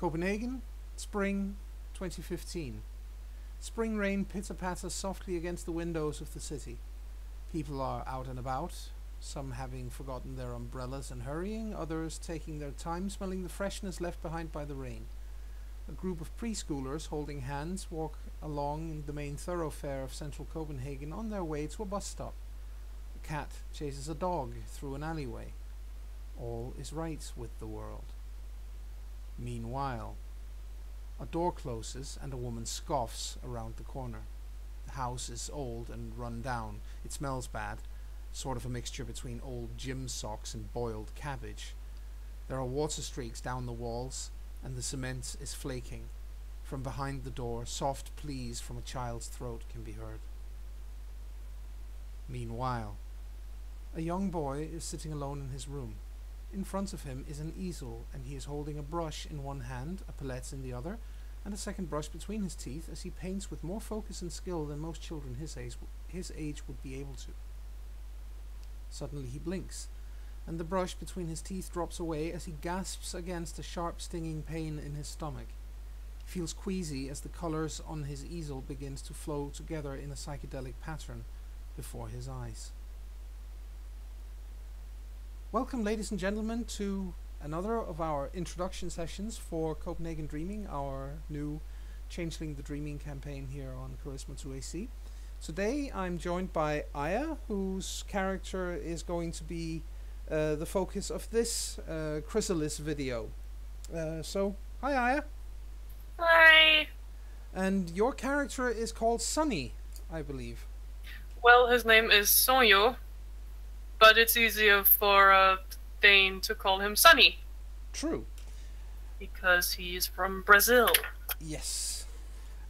Copenhagen, spring 2015. Spring rain pitter-patters softly against the windows of the city. People are out and about, some having forgotten their umbrellas and hurrying, others taking their time, smelling the freshness left behind by the rain. A group of preschoolers holding hands walk along the main thoroughfare of central Copenhagen on their way to a bus stop. A cat chases a dog through an alleyway. All is right with the world. Meanwhile, a door closes and a woman scoffs around the corner. The house is old and run down. It smells bad, sort of a mixture between old gym socks and boiled cabbage. There are water streaks down the walls, and the cement is flaking. From behind the door, soft pleas from a child's throat can be heard. Meanwhile, a young boy is sitting alone in his room. In front of him is an easel, and he is holding a brush in one hand, a palette in the other, and a second brush between his teeth as he paints with more focus and skill than most children his age would be able to. Suddenly he blinks, and the brush between his teeth drops away as he gasps against a sharp stinging pain in his stomach. He feels queasy as the colours on his easel begins to flow together in a psychedelic pattern before his eyes. Welcome, ladies and gentlemen, to another of our introduction sessions for Copenhagen Dreaming, our new Changeling the Dreaming campaign here on CharismaToAC. Today I'm joined by Aya, whose character is going to be the focus of this Chrysalis video. So, hi Aya. Hi. And your character is called Sunny, I believe. Well, his name is Sonyo, but it's easier for Dane to call him Sunny. True. Because he's from Brazil. Yes.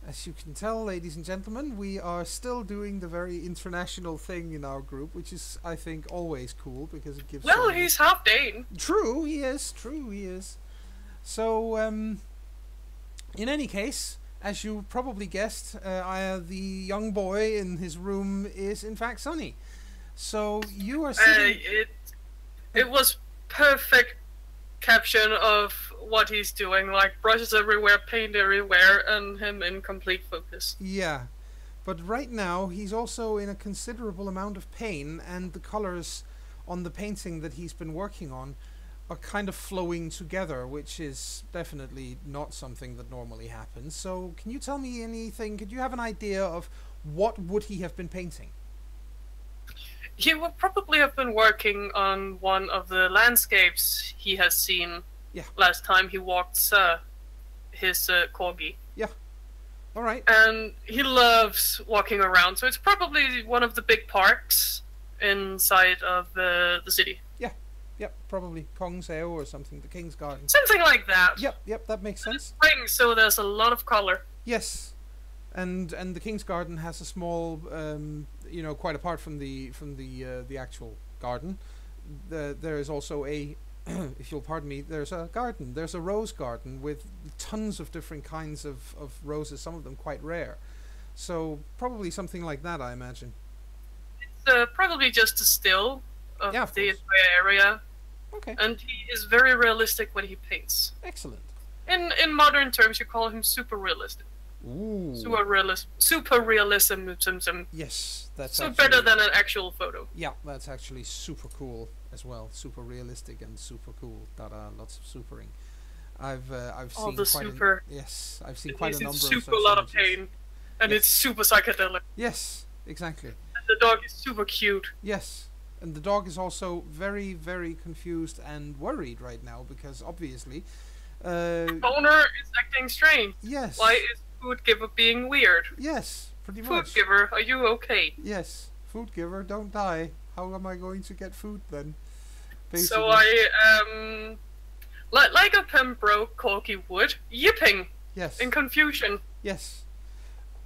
As you can tell, ladies and gentlemen, we are still doing the very international thing in our group, which is, I think, always cool, because it gives... Well, he's half Dane. True, he is. True, he is. So, in any case, as you probably guessed, the young boy in his room is, in fact, Sunny. So, you are sitting... It was perfect caption of what he's doing, like brushes everywhere, paint everywhere, and him in complete focus. Yeah, but right now he's also in a considerable amount of pain, and the colors on the painting that he's been working on are kind of flowing together, which is definitely not something that normally happens. So can you tell me anything? Could you have an idea of what would he have been painting? He would probably have been working on one of the landscapes he has seen last time he walked his corgi. Yeah. All right. And he loves walking around, so it's probably one of the big parks inside of the city. Yeah. Yep, probably Kongens Have or something, the King's Garden. Something like that. Yep, that makes sense. Spring, so there's a lot of color. Yes. And the King's Garden has a small, you know, quite apart from the actual garden, there is also a, if you'll pardon me, there's a garden. There's a rose garden with tons of different kinds of roses, some of them quite rare. So probably something like that, I imagine. It's probably just a still of the entire area. Okay. And he is very realistic when he paints. Excellent. In modern terms, you call him super realistic. Ooh. Super realism. Yes, that's so better than an actual photo. Yeah, that's actually super cool as well. Super realistic and super cool. Lots of supering. I've all seen the super. Yes, I've seen quite a number of super such lot images. of pain, and it's super psychedelic. Yes, exactly. And the dog is super cute. Yes, and the dog is also very, very confused and worried right now because obviously, the owner is acting strange. Yes. Why is Food Giver being weird? Yes, pretty much. Food Giver, are you okay? Yes, Food Giver, don't die. How am I going to get food then? Basically. So I like a Pembroke corgi would, yipping. Yes. In confusion. Yes.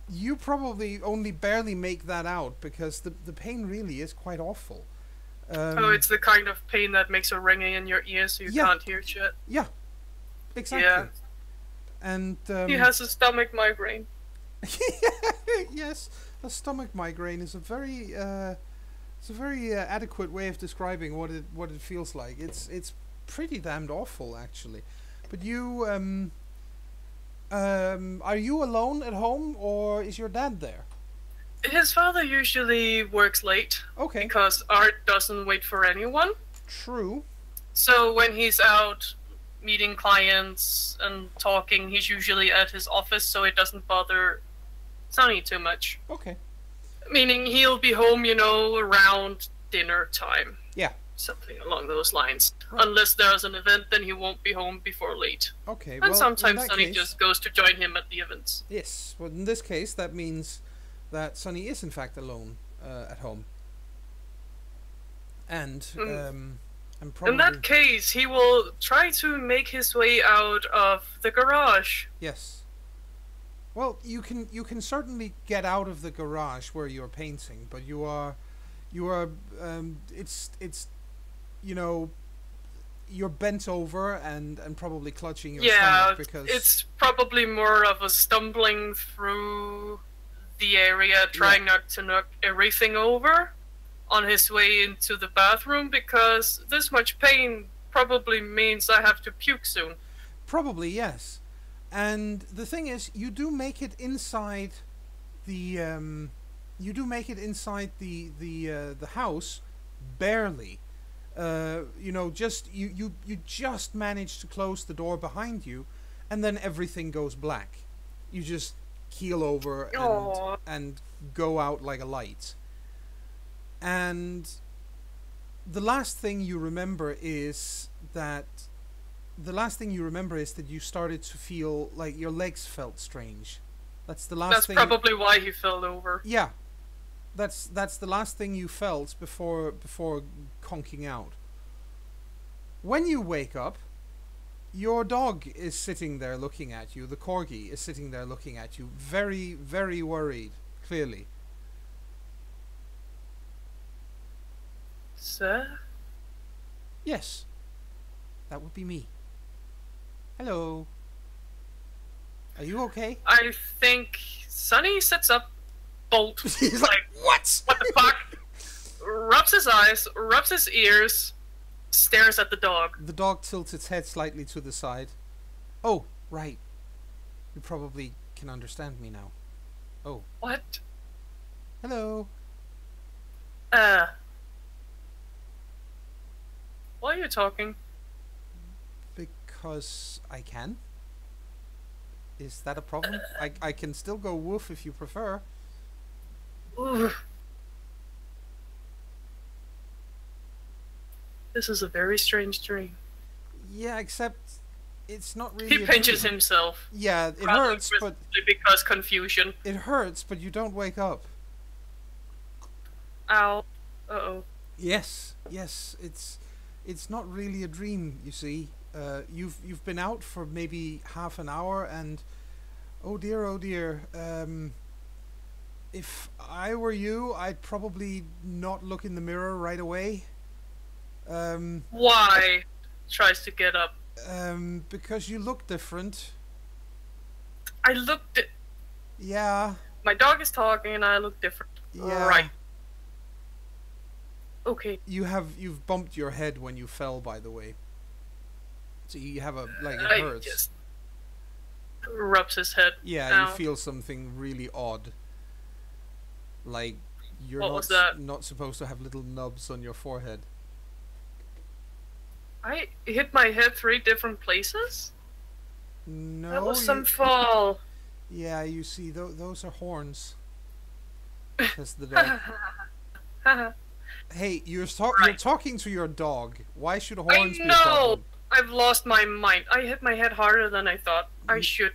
You probably only barely make that out because the pain really is quite awful. Oh, it's the kind of pain that makes a ringing in your ears so you can't hear shit. Yeah, exactly. Yeah. And he has a stomach migraine. Yes, a stomach migraine is a very adequate way of describing what it feels like. It's pretty damned awful actually. But you Are you alone at home, or is your dad there? His father usually works late. Okay. Because art doesn't wait for anyone. True. So when he's out meeting clients and talking, he's usually at his office, so it doesn't bother Sonny too much. Okay. Meaning he'll be home, around dinner time. Yeah. Something along those lines. Right. Unless there's an event, then he won't be home before late. Okay. And sometimes Sonny just goes to join him at the events. Yes. Well, in this case, that means that Sonny is in fact alone at home. And probably... In that case, he will try to make his way out of the garage. Yes. Well, you can certainly get out of the garage where you're painting, but it's you're bent over and probably clutching your stomach because it's probably more of a stumbling through the area, trying not to knock everything over on his way into the bathroom, because this much pain probably means I have to puke soon. Probably, yes. And the thing is, you do make it inside the house, barely. You just manage to close the door behind you, and then everything goes black. You just keel over and go out like a light. And the last thing you remember is that you started to feel like your legs felt strange. That's thing. That's probably why he fell over. Yeah. That's the last thing you felt before conking out. When you wake up, your dog is sitting there looking at you. The corgi is sitting there looking at you, very, very worried, clearly. Sir? Yes. That would be me. Hello. Are you okay? I think Sonny sits up, bolt. He's like, what? What the fuck? Rubs his eyes, rubs his ears, stares at the dog. The dog tilts its head slightly to the side. Oh, right. You probably can understand me now. Oh. What? Hello. Why are you talking? Because I can. Is that a problem? I can still go woof if you prefer. Ooh. This is a very strange dream. Yeah, except it's not really. He pinches himself. Yeah, it hurts, but because confusion. It hurts, but you don't wake up. Ow. Uh-oh. Yes, it's not really a dream, you see. You've been out for maybe half an hour, and oh dear, if I were you, I'd probably not look in the mirror right away. Why? Tries to get up. Because you look different. I looked. Yeah. My dog is talking, and I look different. Yeah. Right. Okay. You've bumped your head when you fell, by the way. So you have it hurts. Just rubs his head. Yeah, Ow. You feel something really odd. Like you're not supposed to have little nubs on your forehead. I hit my head 3 different places? No. That was some fall. Yeah, you see, those are horns. That's the dog. Hey, you're talking to your dog. Why should horns be a problem? I've lost my mind. I hit my head harder than I thought. I should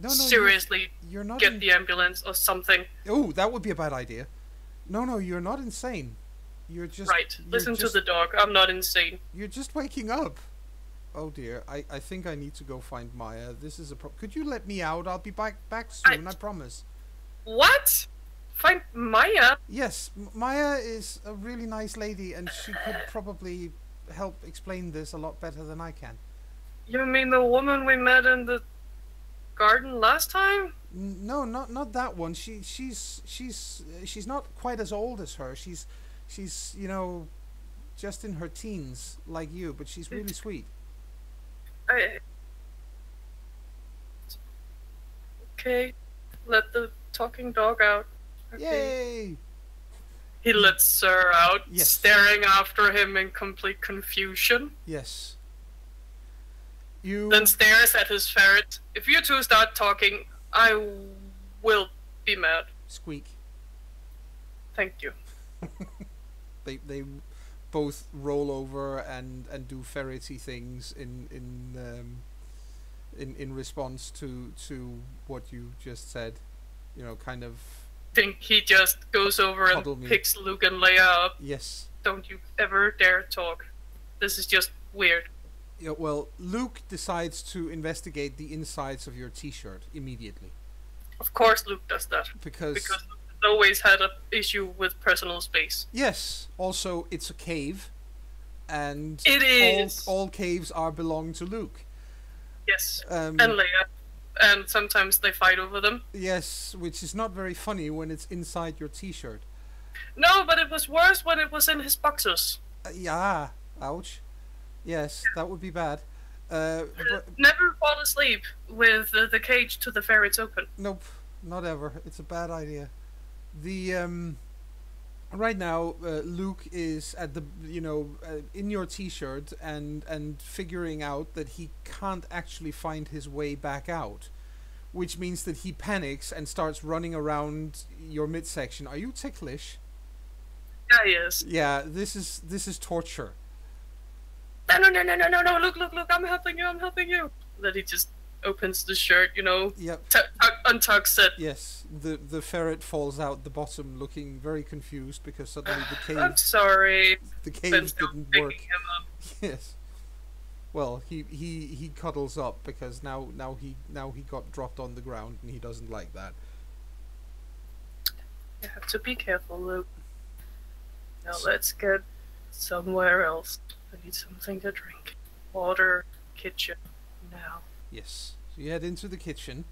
seriously get the ambulance or something. Oh, that would be a bad idea. No, you're not insane. You're just... Right, listen to the dog. I'm not insane. You're just waking up. Oh dear, I think I need to go find Maya. This is a Could you let me out? I'll be back soon, I promise. What? Find Maya? Yes, Maya is a really nice lady, and she could probably help explain this a lot better than I can. You mean the woman we met in the garden last time? No, not that one. She's not quite as old as her. She's just in her teens like you, but she's really sweet. Okay, let the talking dog out. Okay. Yay! He lets Sir out, Yes. staring after him in complete confusion. Yes. You Then stares at his ferret. If you two start talking, I will be mad. squeak. Thank you. They both roll over and do ferrety things in response to what you just said. You know, kind of. Think he just goes over Cuddle and me. picks Luke and Leia up. Yes. Don't you ever dare talk. This is just weird. Yeah, well, Luke decides to investigate the insides of your T-shirt immediately Of course Luke does that. because Luke has always had an issue with personal space. yes, also it's a cave, and It is. all caves belong to Luke. Yes. Um, And Leia. And sometimes they fight over them. Yes, which is not very funny when it's inside your T-shirt. No, but it was worse when it was in his boxers. Yeah, ouch. Yes, that would be bad. But Never fall asleep with the cage to the ferrets open. nope, not ever. It's a bad idea. The right now, Luke is at the in your T-shirt and figuring out that he can't actually find his way back out, which means that he panics and starts running around your midsection. Are you ticklish? Yeah, he is. Yeah, this is torture. No, look, I'm helping you. Then he just opens the shirt, Yep. untucks it. Yes, the ferret falls out the bottom, looking very confused because suddenly I'm sorry. the Ben's cage still didn't picking work. him up. Yes. Well, he cuddles up because now he got dropped on the ground and he doesn't like that. You have to be careful, Luke. Now let's get somewhere else. I need something to drink. Water, kitchen, now. Yes. So you head into the kitchen,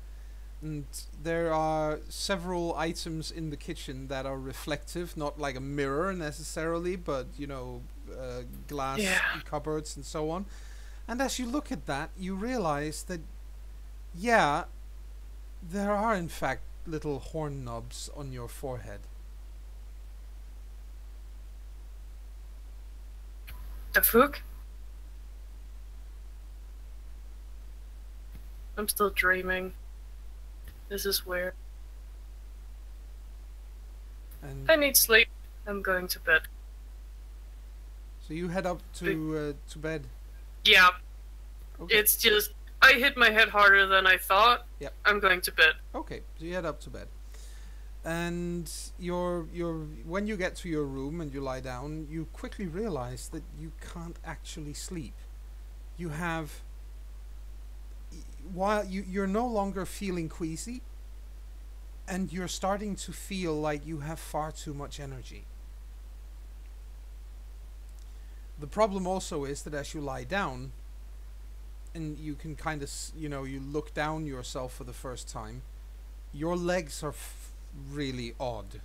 and there are several items in the kitchen that are reflective, not like a mirror necessarily, but glass cupboards and so on. And as you look at that, you realize that, yeah, there are in fact little horn knobs on your forehead. The fuck? I'm still dreaming. This is weird. And I need sleep. I'm going to bed. so you head up to bed. Yeah. Okay. It's just I hit my head harder than I thought. Yep. I'm going to bed. Okay, so you head up to bed. And when you get to your room and you lie down, you quickly realize that you can't actually sleep. You have, while you're no longer feeling queasy, and you're starting to feel like you have far too much energy. The problem also is that as you lie down, and you can kind of, you look down yourself for the first time, your legs are really odd.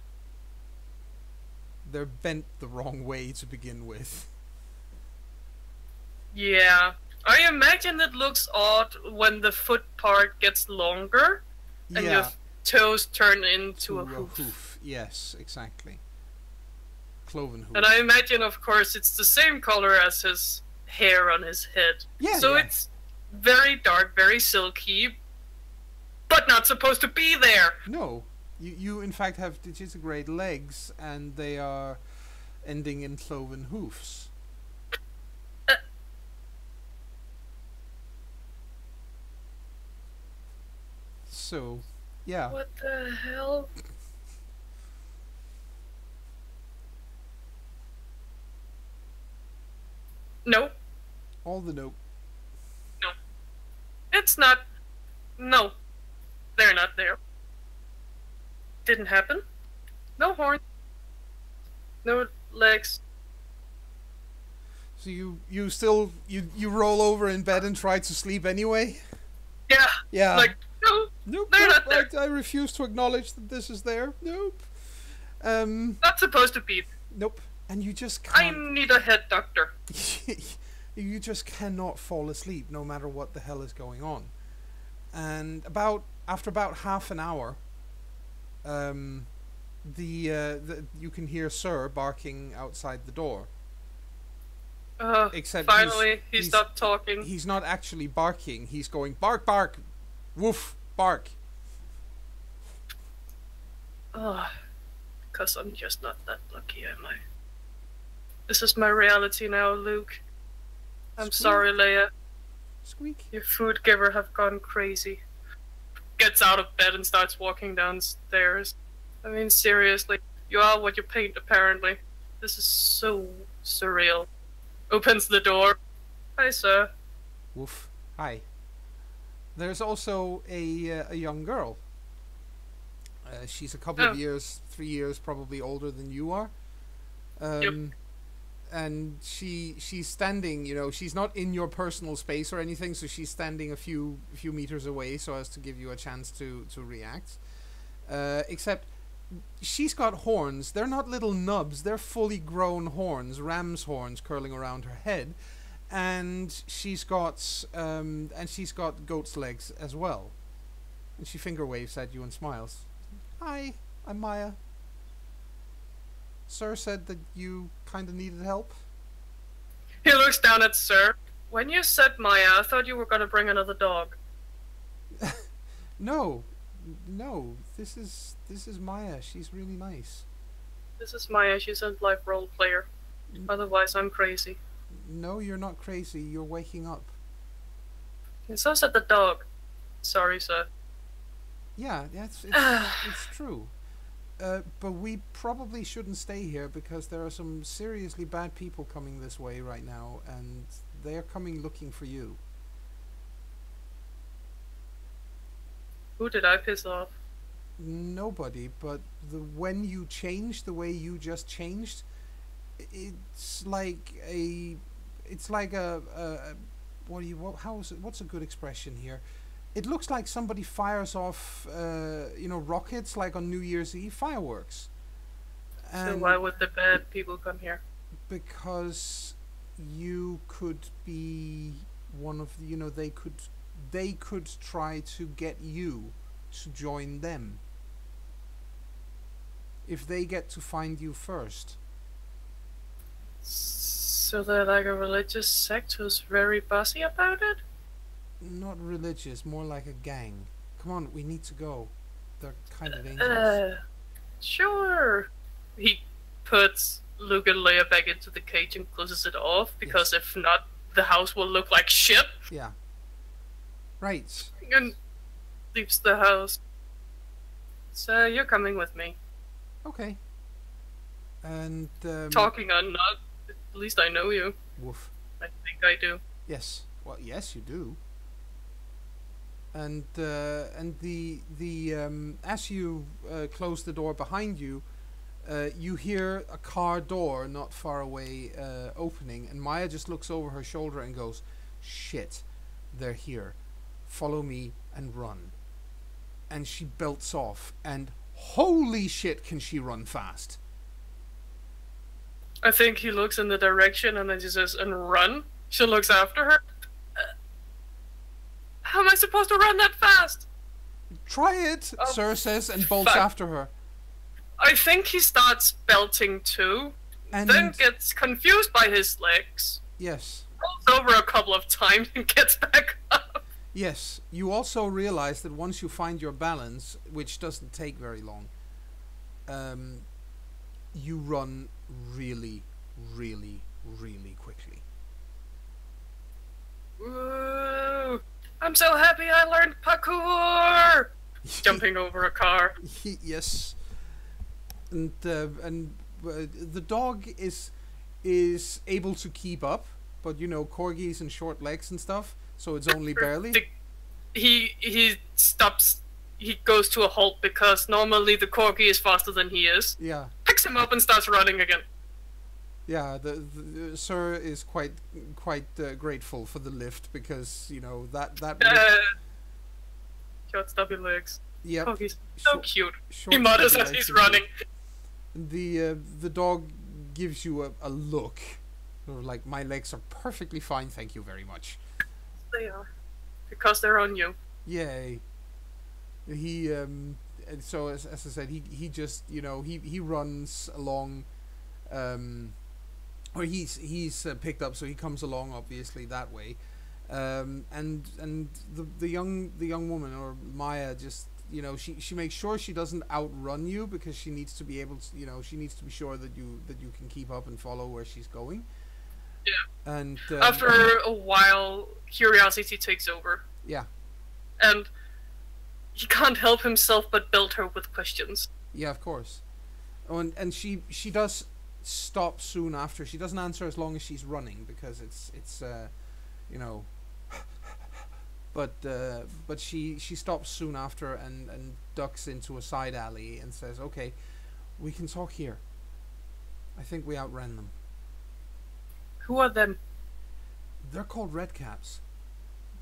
They're bent the wrong way to begin with. Yeah. I imagine it looks odd when the foot part gets longer and your toes turn into a hoof. Yes, exactly. Cloven hoof. And I imagine, of course, it's the same color as his hair on his head. Yeah, so yeah. it's very dark, very silky, but not supposed to be there. No. You in fact have digitigrade legs, and they are ending in cloven hoofs. So, yeah. What the hell? No. All the nope. No. It's not. No. They're not there. Didn't happen. No horn. No legs. So you still you roll over in bed and try to sleep anyway? Yeah. Yeah. Like, no. Nope. They're Nope. not there. I refuse to acknowledge that this is there. Nope. Not supposed to be. Nope. And you just I can't. need a head doctor. You just cannot fall asleep no matter what the hell is going on. And about after about half an hour, you can hear Sir barking outside the door. Except finally, he stopped talking. He's not actually barking. He's going bark, bark, woof, bark. Because I'm just not that lucky, am I? This is my reality now, Luke. I'm sorry, Leia. Squeak. Your food giver have gone crazy. Gets out of bed and starts walking downstairs. I mean, seriously, you are what you paint, apparently. This is so surreal. Opens the door. Hi, sir. Woof. Hi. There's also a young girl. She's a couple of years, 3 years probably older than you are. Yep. And she's standing, you know, she's not in your personal space or anything, so she's standing a few meters away so as to give you a chance to react. Except she's got horns. They're not little nubs, they're fully grown horns, ram's horns curling around her head. And she's got goat's legs as well. And she finger waves at you and smiles. Hi, I'm Maya. Sir said that you kind of needed help. He looks down at Sir. When you said Maya, I thought you were going to bring another dog. No, this is Maya. She's really nice. This is Maya. She's a live role player. Otherwise, I'm crazy. No, you're not crazy. You're waking up. And so said the dog. Sorry, sir. Yeah, it's true. But we probably shouldn't stay here because there are some seriously bad people coming this way right now, and they're coming looking for you. Who did I piss off? Nobody, but when you change the way you just changed, it's like a what's a good expression here? It looks like somebody fires off, rockets like on New Year's Eve, fireworks. And so why would the bad people come here? Because you could be one of they could try to get you to join them. If they get to find you first. So they're like a religious sect who's very fussy about it? Not religious, more like a gang. Come on, we need to go. They're kind of dangerous. Sure. He puts Luke and Leia back into the cage and closes it off, because if not, the house will look like shit. Yeah. Right. And leaves the house. So you're coming with me. Okay. And talking or not, at least I know you. Woof. I think I do. Yes. Well, yes, you do. And as you close the door behind you, you hear a car door not far away opening, and Maya just looks over her shoulder and goes, "Shit, they're here. Follow me and run." And she belts off, and holy shit, can she run fast. I think he looks in the direction and then she says, "And run." She looks after her. How am I supposed to run that fast? Try it, Sir says, and bolts after her. I think he starts belting too, and then gets confused by his legs. Yes. Rolls over a couple of times and gets back up. Yes, you also realize that once you find your balance, which doesn't take very long, you run really, really, really quickly. Woo! I'm so happy I learned parkour! Jumping over a car. Yes. And the dog is able to keep up, but corgis and short legs and stuff, so it's only barely. He stops. He goes to a halt because normally the corgi is faster than he is. Yeah. Picks him up and starts running again. Yeah, the Sir is quite grateful for the lift because that. Short stubby legs. Yeah. Corgi's so cute. He mutters as he's running. The dog gives you a look, like, "My legs are perfectly fine, thank you very much." They are, because they're on you. Yay. he and so as I said, he just, you know, he runs along, or he's picked up, so he comes along obviously that way, and the young woman, or Maya, just, you know, she makes sure she doesn't outrun you, because she needs to be able to, you know, she needs to be sure that you can keep up and follow where she's going. Yeah. And After a while, curiosity takes over, yeah, and he can't help himself but build her with questions. yeah, of course. Oh, and she does stop soon after. She doesn't answer as long as she's running, because it's you know, but she stops soon after, and ducks into a side alley and says, "Okay, we can talk here. I think we outran them. Who are them? They're called redcaps.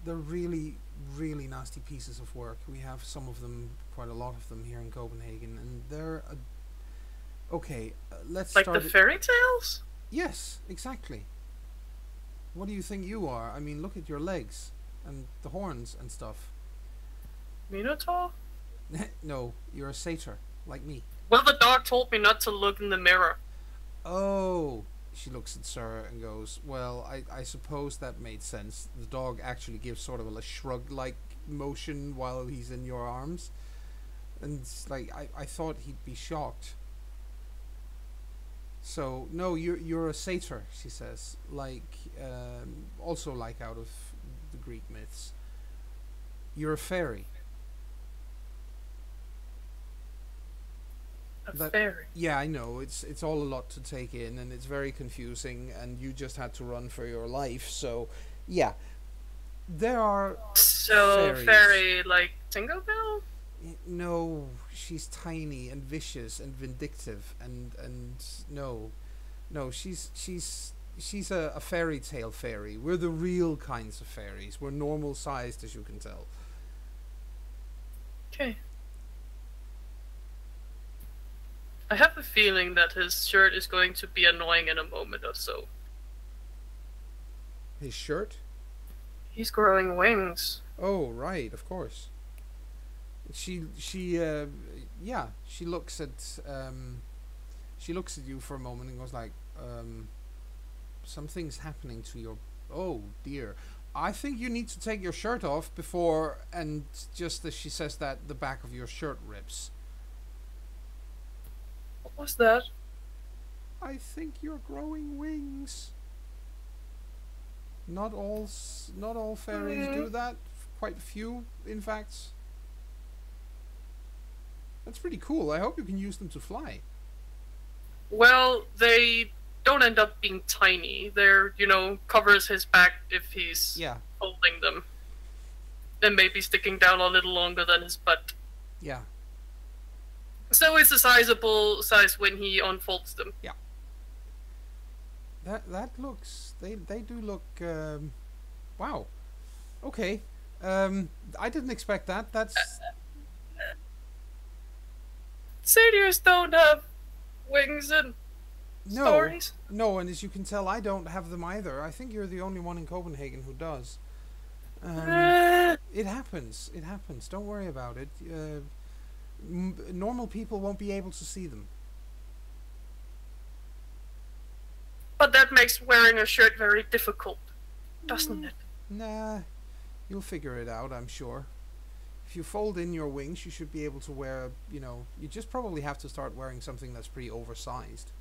They're really, really nasty pieces of work. We have some of them, quite a lot of them here in Copenhagen, and they're okay. Let's Like start the fairy tales? Yes, exactly. What do you think you are? I mean, look at your legs and the horns and stuff. Minotaur? No, you're a satyr, like me. Well, the dog told me not to look in the mirror. Oh, she looks at Sir and goes, well, I suppose that made sense. The dog actually gives sort of a shrug-like motion while he's in your arms. And it's like, I thought he'd be shocked. So, no, you're a satyr, she says. Like, also like out of the Greek myths. You're a fairy. A fairy? Yeah, I know. It's all a lot to take in, and it's very confusing, and you just had to run for your life. So, yeah, there are. So fairies. fairy like Tinkerbell? No, she's tiny and vicious and vindictive, and no, she's a fairy tale fairy. We're the real kinds of fairies. We're normal sized, as you can tell. Okay. I have a feeling that his shirt is going to be annoying in a moment or so. His shirt? He's growing wings. Oh, right, of course. She looks at you for a moment and goes like, something's happening to your, oh dear, I think you need to take your shirt off before, and just as she says that, the back of your shirt rips. What was that? I think you're growing wings. Not all fairies do that. Quite a few, in fact. That's pretty cool. I hope you can use them to fly. Well, they don't end up being tiny. They're, covers his back if he's holding them. And maybe sticking down a little longer than his butt. Yeah. So it's a sizable size when he unfolds them. Yeah. That looks, they do look, wow. Okay. I didn't expect that. That's... Satyrs don't have wings in stories. No, and as you can tell, I don't have them either. I think you're the only one in Copenhagen who does. It happens. It happens. Don't worry about it. Normal people won't be able to see them. But that makes wearing a shirt very difficult, doesn't it? Nah, you'll figure it out, I'm sure. If you fold in your wings, you should be able to wear, you just probably have to start wearing something that's pretty oversized.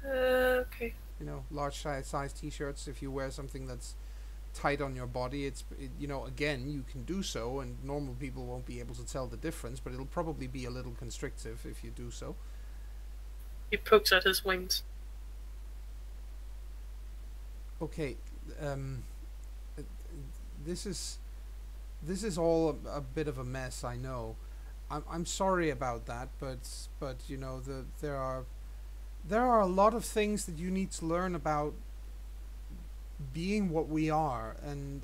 Okay. Large size t-shirts. If you wear something that's tight on your body, again, you can do so, and normal people won't be able to tell the difference, but it'll probably be a little constrictive if you do so. He pokes at his wings. Okay, this is all a bit of a mess, I know. I'm sorry about that, but there are a lot of things that you need to learn about being what we are, and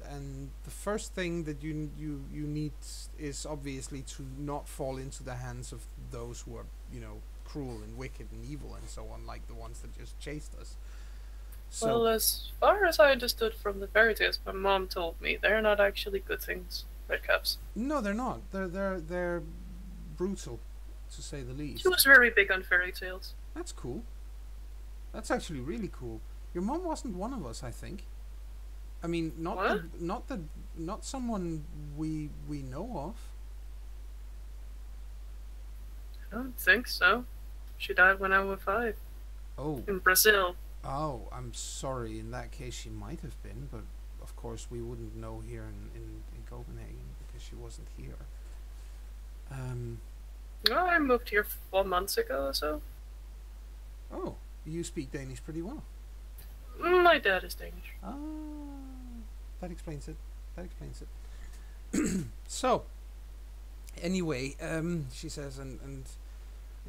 the first thing that you need is obviously to not fall into the hands of those who are cruel and wicked and evil and so on, like the ones that just chased us. So, well, as far as I understood from the fairy tales my mom told me, they're not actually good things, redcaps. no, they're not. They're brutal, to say the She least. was very big on fairy tales. That's cool. That's actually really cool. Your mom wasn't one of us, I think. I mean, What? not someone we know of. I don't think so. She died when I was 5. Oh, In Brazil. oh, I'm sorry. In that case, she might have been, but of course we wouldn't know here in Copenhagen because she wasn't here. Oh, I moved here 4 months ago or so. Oh, you speak Danish pretty well. My dad is Danish. Ah, that explains it. That explains it. So, anyway, she says, and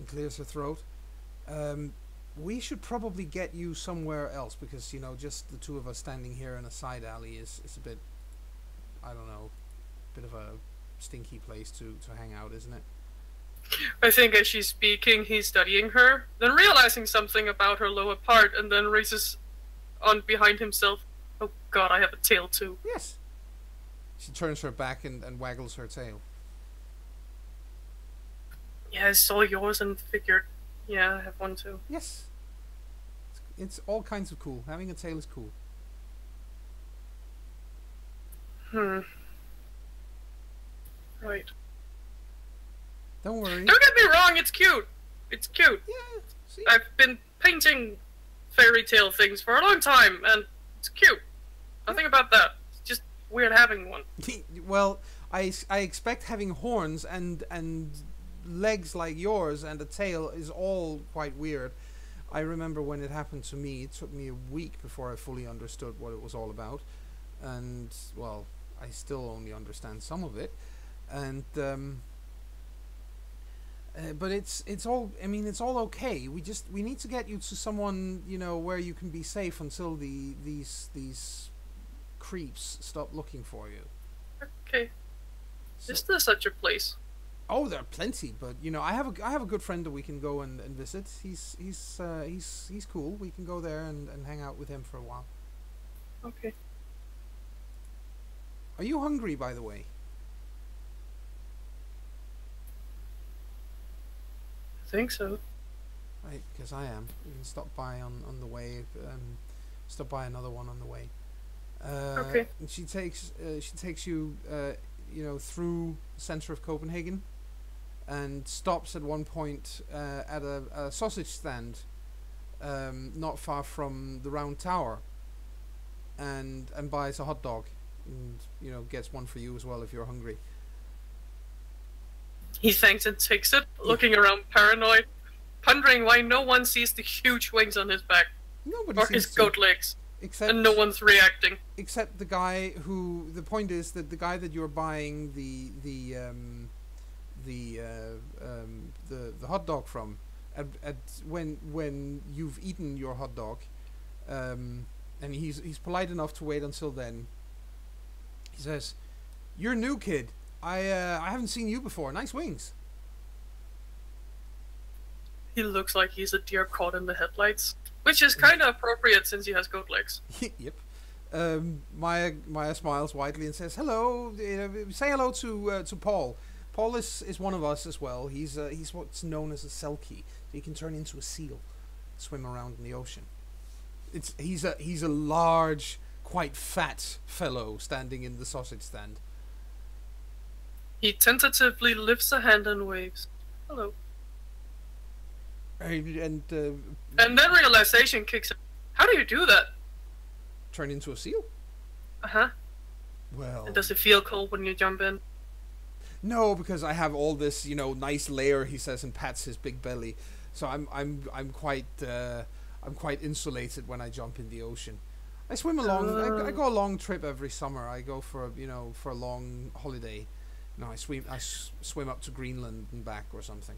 clears her throat. We should probably get you somewhere else because, you know, just the two of us standing here in a side alley is a bit, I don't know, bit of a stinky place to hang out, isn't it? I think as she's speaking, he's studying her, then realizing something about her lower part, and then raises on behind himself. Oh god, I have a tail too. Yes. She turns her back and waggles her tail. Yeah, I saw yours and figured, yeah, I have one too. Yes. It's all kinds of cool. Having a tail is cool. Right. Don't worry. Don't get me wrong, it's cute. It's cute. Yeah. See? I've been painting fairy tale things for a long time, and it's cute. Nothing about that. It's just weird having one. Well, I expect having horns and legs like yours and a tail is all quite weird. I remember when it happened to me, it took me a week before I fully understood what it was all about. And, well, I still only understand some of it. And, but it's all, I mean, it's all okay. We need to get you to someone, you know, where you can be safe until these creeps stop looking for you. Okay. So, Is there such a place? oh, there are plenty, but you know, I have a good friend that we can go and visit. He's cool. We can go there and hang out with him for a while. Okay. Are you hungry, by the way? I think so. Right, because I am. We can stop by on the way. Stop by another one on the way. Okay. And she takes you, you know, through the center of Copenhagen, and stops at one point at a sausage stand, not far from the Round Tower, and buys a hot dog, and you know, gets one for you as well if you're hungry. He thanks and takes it, looking around paranoid, pondering why no one sees the huge wings on his back, Nobody or seems his to, goat legs, except and no one's reacting. except the guy who. The point is that the guy that you're buying the hot dog from, when you've eaten your hot dog, and he's polite enough to wait until then. He says, "You're new, kid. I haven't seen you before. Nice wings." He looks like he's a deer caught in the headlights, which is kind of appropriate since he has goat legs. Yep. Maya smiles widely and says, "Hello. Say hello to Paul. Paul is one of us as well. He's what's known as a selkie. So he can turn into a seal, swim around in the ocean. He's a large, quite fat fellow standing in the sausage stand." He tentatively lifts a hand and waves. Hello. And And then realization kicks in. How do you do that? turn into a seal? Uh-huh. Well, And does it feel cold when you jump in? no, because I have all this, you know, nice layer. He says and pats his big belly. So I'm quite insulated when I jump in the ocean. I swim along. I go a long trip every summer. I go for a long holiday. No, I swim up to Greenland and back or something.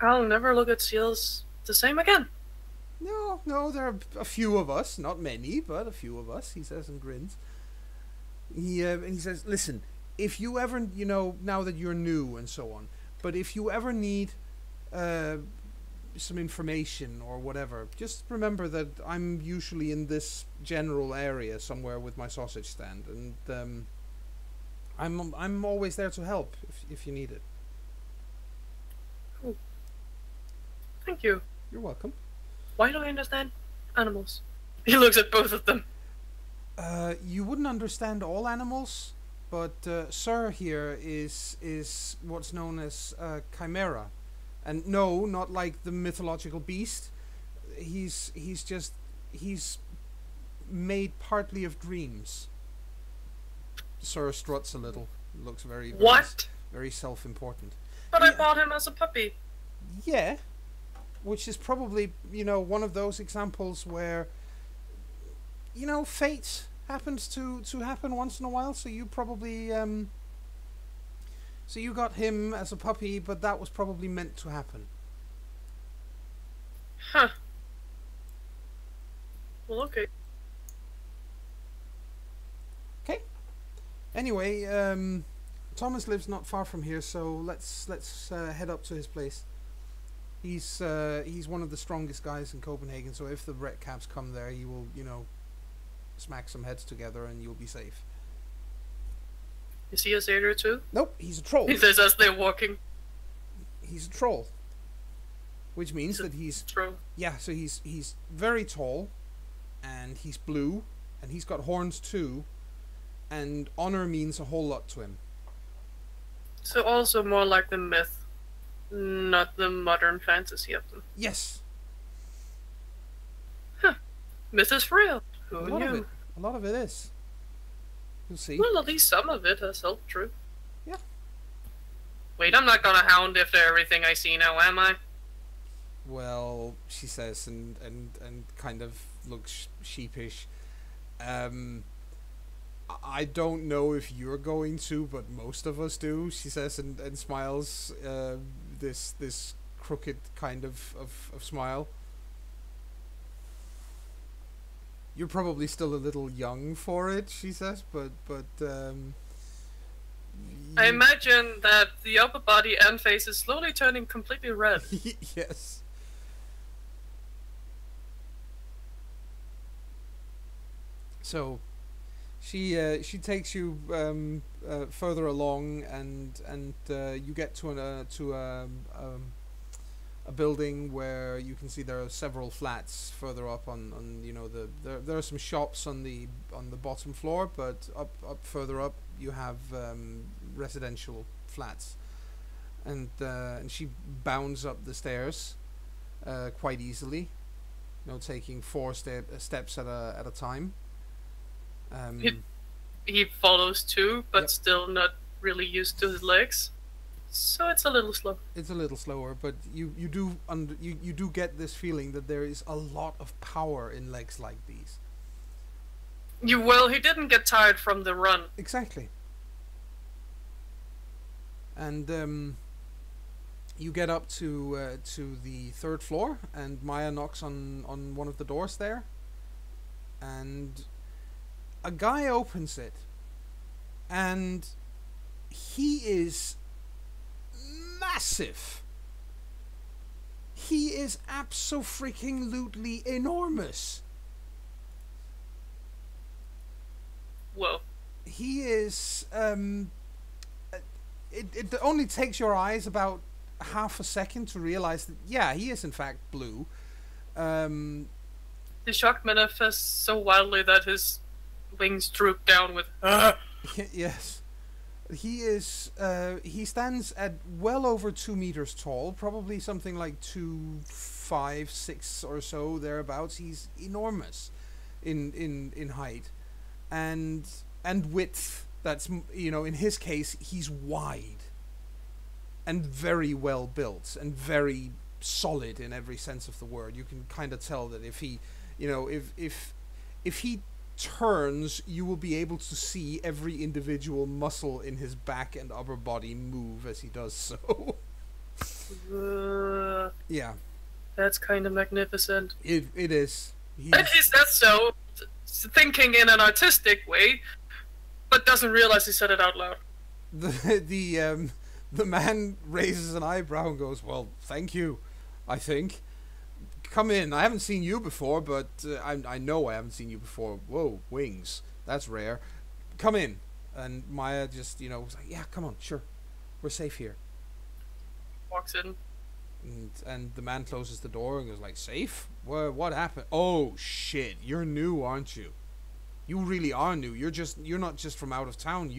I'll never look at seals the same again. No, there are a few of us, not many, but a few of us. He says and grins. And he says, "Listen, if you ever, you know, now that you're new and so on, but if you ever need some information or whatever, just remember that I'm usually in this general area somewhere with my sausage stand, and I'm always there to help if you need it. Cool. Thank you. You're welcome. Why don't I understand animals? He looks at both of them. You wouldn't understand all animals, but Sir here is what's known as chimera, and no, not like the mythological beast. He's made partly of dreams. Sir struts a little, looks very very self-important. But I bought him as a puppy. Yeah, which is probably, you know, one of those examples where, you know, fate happens to happen once in a while. So you probably so you got him as a puppy, but that was probably meant to happen. Huh. Well, okay. Okay. Anyway, Thomas lives not far from here, so let's head up to his place. He's one of the strongest guys in Copenhagen, so if the red caps come there, he will, you know, smack some heads together and you'll be safe. Is he a satyr too? Nope, he's a troll. He says as they're walking. He's a troll. Which means that he's... Troll. Yeah, so he's very tall, and he's blue, and he's got horns too, and honor means a whole lot to him. So also more like the myth, not the modern fantasy of them. Yes. Huh. Myth is real. Who knew? A lot of it is. You'll see. Well, at least some of it has held true. Yeah. Wait, I'm not gonna hound after everything I see now, am I? Well, she says, and kind of looks sheepish. I don't know if you're going to, but most of us do, she says, and smiles, this crooked kind of smile. You're probably still a little young for it, she says, but I imagine that the upper body and face is slowly turning completely red. Yes. So, she takes you further along, and you get to a building where you can see there are several flats further up on you know, there are some shops on the bottom floor, but up further up you have residential flats, and she bounds up the stairs quite easily, you know, taking 4 steps at a time. He follows too, but Yep. still not really used to his legs, so it's a little slow. It's a little slower, but you do get this feeling that there is a lot of power in legs like these. He didn't get tired from the run. Exactly. And you get up to the 3rd floor, and Maya knocks on one of the doors there, and a guy opens it, and he is massive. He is abso-freaking-lutely enormous. Whoa. He is, it only takes your eyes about half a second to realize that, yeah, he is in fact blue. The shock manifests so wildly that his wings droop down with Yes. He is, he stands at well over 2 meters tall, probably something like 2'5", 6 or so, thereabouts. He's enormous in height and width. That's, you know, in his case, he's wide and very well built and very solid in every sense of the word. You can kind of tell that if he, you know, if he turns, you will be able to see every individual muscle in his back and upper body move as he does so. Yeah. That's kind of magnificent. It is. And he says so, thinking in an artistic way, but doesn't realize he said it out loud. The man raises an eyebrow and goes, "Well, thank you, I think." come in. I haven't seen you before, but I know I haven't seen you before. Whoa, wings. That's rare. Come in. And Maya just, was like, yeah, come on, sure. We're safe here. Walks in. And the man closes the door and goes like, safe? What happened? Oh, shit. You're new, aren't you? You really are new. You're not just from out of town.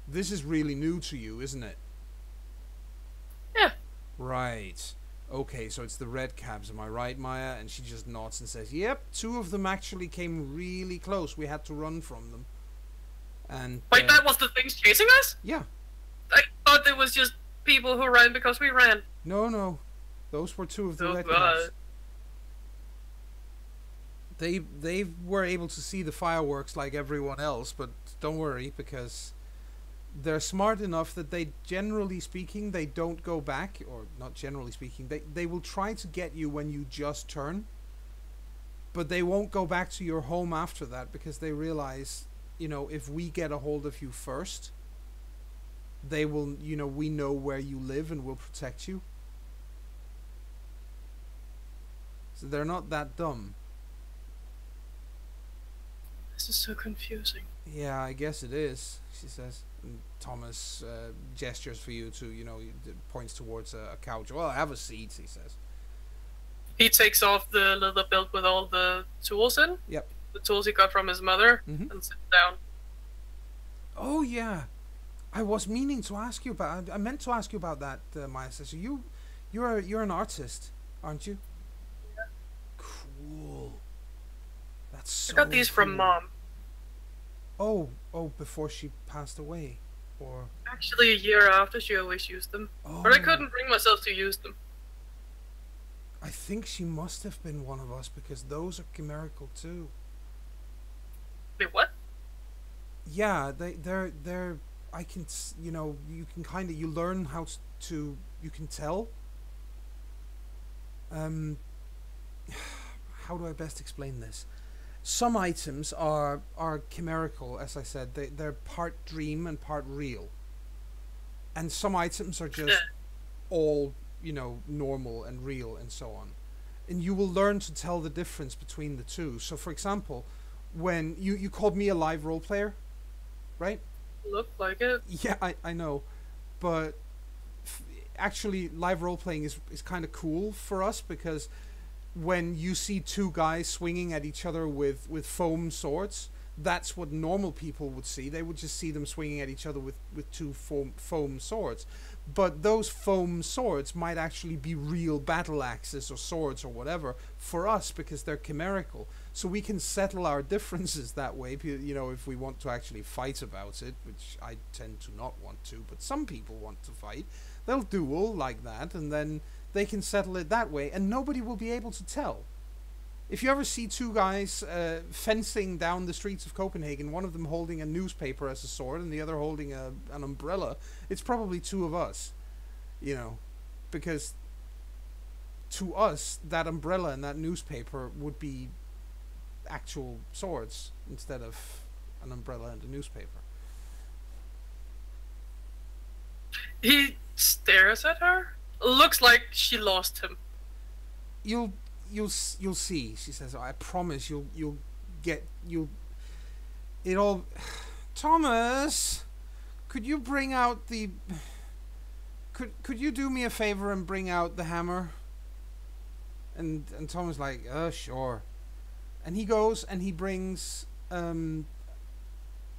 This is really new to you, isn't it? Yeah. Right. Okay, so it's the red cabs, am I right, Maya? And she just nods and says, yep, 2 of them actually came really close. We had to run from them. And wait, that was the things chasing us? Yeah. I thought it was just people who ran because we ran. No. Those were 2 of the red God. cabs. They were able to see the fireworks like everyone else, but don't worry, because they're smart enough that generally speaking, they don't go back, or not generally speaking, they will try to get you when you just turn, but they won't go back to your home after that, because they realize, if we get a hold of you first, they will, we know where you live and will protect you. So they're not that dumb. This is so confusing. Yeah, I guess it is, she says. And Thomas gestures for you to, points towards a couch. Well, have a seat, he says. He takes off the leather belt with all the tools in. Yep. The tools he got from his mother, and sits down. Oh, yeah. I was meaning to ask you about... I meant to ask you about that, Maya says. You're an artist, aren't you? Yeah. Cool. That's so I got these from Mom. Oh, before she passed away, or... Actually, a year after, she always used them. Oh. But I couldn't bring myself to use them. I think she must have been one of us, because those are chimerical too. Wait, what? Yeah, they're... I can, you can kind of... You learn how to... You can tell. How do I best explain this? Some items are chimerical, as I said. They're part dream and part real. And some items are just all, normal and real and so on. And you will learn to tell the difference between the two. So, for example, when you called me a live role player, right? Looked like it. Yeah, I know. But actually, live role-playing is kind of cool for us, because when you see 2 guys swinging at each other with foam swords, that's what normal people would see. They would just see them swinging at each other with 2 foam swords. But those foam swords might actually be real battle axes or swords or whatever for us, because they're chimerical. So we can settle our differences that way, if we want to actually fight about it, which I tend to not want to, but some people want to fight. They'll duel like that, and then they can settle it that way, and nobody will be able to tell. If you ever see 2 guys fencing down the streets of Copenhagen, one of them holding a newspaper as a sword and the other holding an umbrella, it's probably 2 of us, because to us, that umbrella and that newspaper would be actual swords instead of an umbrella and a newspaper. He stares at her. Looks like she lost him. You'll see, she says. I promise you'll it all. Thomas, could you bring out the... Could you do me a favor and bring out the hammer? And Thomas like, sure. And he goes and he brings an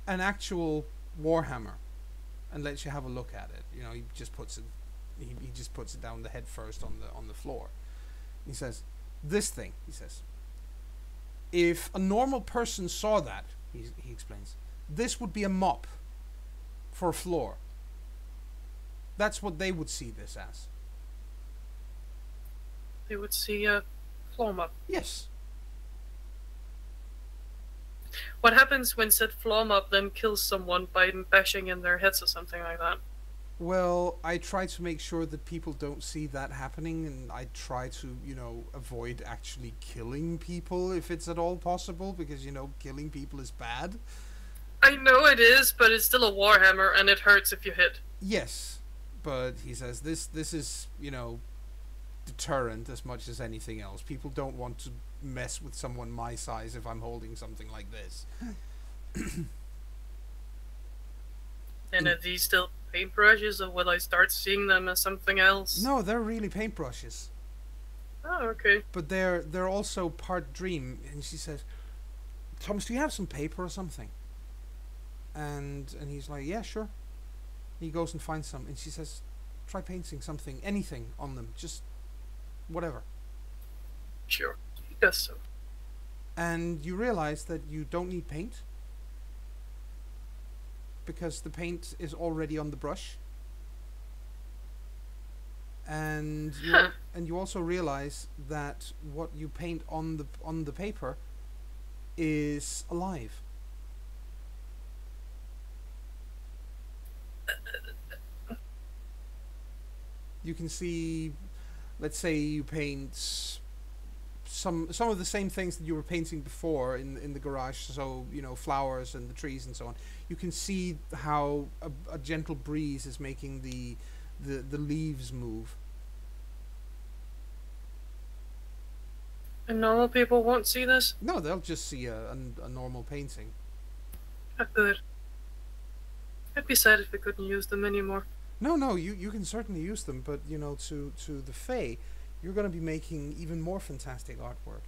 actual warhammer and lets you have a look at it. He just puts it down the head first on the floor. He says, this thing, he says, if a normal person saw that, he explains, this would be a mop for a floor. That's what they would see this as. They would see a floor mop. Yes. What happens when said floor mop then kills someone by bashing in their heads or something like that? Well, I try to make sure that people don't see that happening, and I try to, avoid actually killing people if it's at all possible, because, killing people is bad. I know it is, but it's still a warhammer, and it hurts if you hit. Yes, but he says this is, deterrent as much as anything else. People don't want to mess with someone my size if I'm holding something like this. And are these still paintbrushes, or will I start seeing them as something else? No, they're really paintbrushes. Oh, okay. But they're also part dream. And she says, Thomas, do you have some paper or something? And he's like, yeah, sure. He goes and finds some, and she says, try painting something, anything on them, just whatever. Sure, he does so. And you realize that you don't need paint, because the paint is already on the brush. And you also realize that what you paint on the paper is alive. You can see, let's say you paint some of the same things that you were painting before in the garage, so flowers and the trees and so on. You can see how a gentle breeze is making the leaves move. And normal people won't see this? No, they'll just see a normal painting. Oh, good. I'd be sad if we couldn't use them anymore. No, you can certainly use them, but to the Fae, you're going to be making even more fantastic artwork.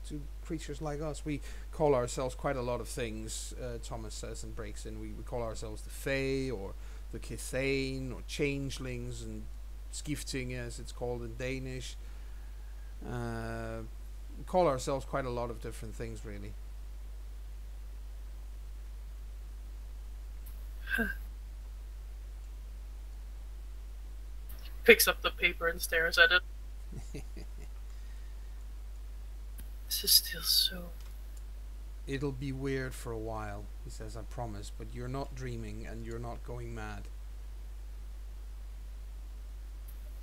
To creatures like us, we call ourselves quite a lot of things. Thomas says and breaks in. We call ourselves the Fae, or the Kithane, or Changelings, and Skifting as it's called in Danish. We call ourselves quite a lot of different things, really. Picks up the paper and stares at it. This is still so... It'll be weird for a while, he says, I promise, but you're not dreaming and you're not going mad.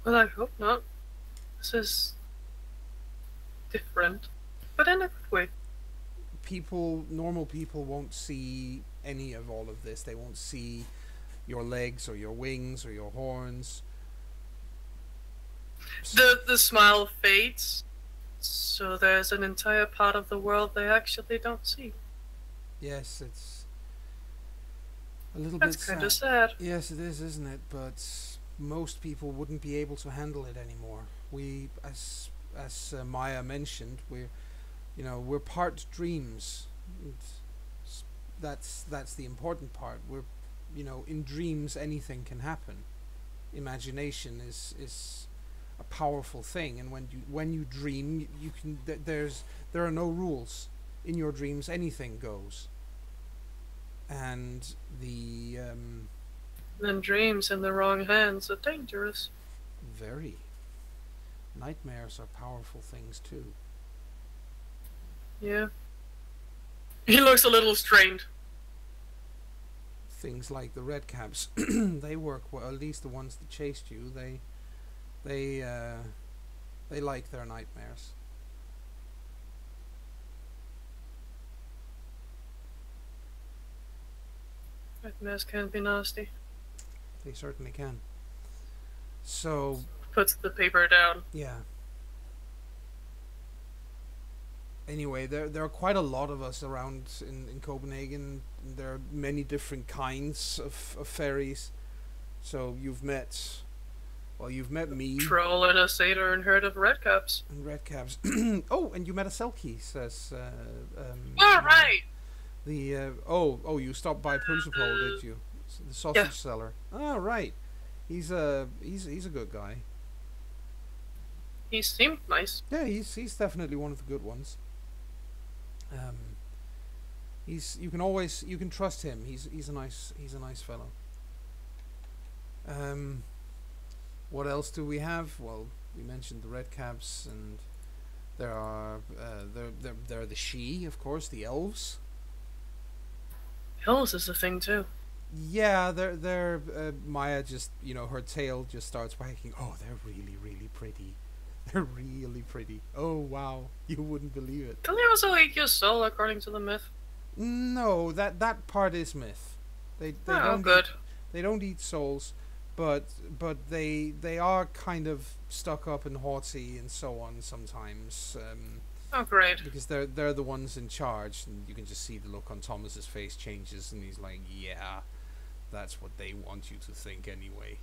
Well, I hope not. This is... different, but in a good way. Normal people won't see any of all of this. They won't see your legs or your wings or your horns. The smile fades, so there's an entire part of the world they actually don't see. Yes, it's a little That's bit kind of sad. Yes, it is, isn't it? But most people wouldn't be able to handle it anymore. We, as Maya mentioned, we're part dreams. That's the important part. We're, in dreams anything can happen. Imagination is a powerful thing, and when you dream, you can there are no rules. In your dreams, anything goes. And then dreams in the wrong hands are dangerous. Very. Nightmares are powerful things too. Yeah. He looks a little strained. Things like the red caps, they work well. At least the ones that chased you, they like their nightmares. Nightmares can be nasty. They certainly can. So puts the paper down. Yeah. Anyway, there are quite a lot of us around in Copenhagen. There are many different kinds of fairies. So you've met me. Troll and a satyr and herd of redcaps. And redcaps. Oh, and you met a selkie, says. All right. You stopped by Pølsepole, did you? The sausage seller. Oh, right. He's a good guy. He seemed nice. Yeah, he's definitely one of the good ones. You can trust him. He's a nice fellow. What else do we have? Well, we mentioned the redcaps, and there are the She, of course, the elves. Elves is a thing too. Yeah, they're Maya just her tail just starts wagging. Oh, they're really, really pretty. They're really pretty. Oh wow, you wouldn't believe it. Don't they also eat your soul according to the myth? No, that part is myth. They don't good. They don't eat souls, but they are kind of stuck up and haughty and so on sometimes. Oh, great. Because they're the ones in charge, and you can just see the look on Thomas's face changes, and he's like, yeah, that's what they want you to think anyway.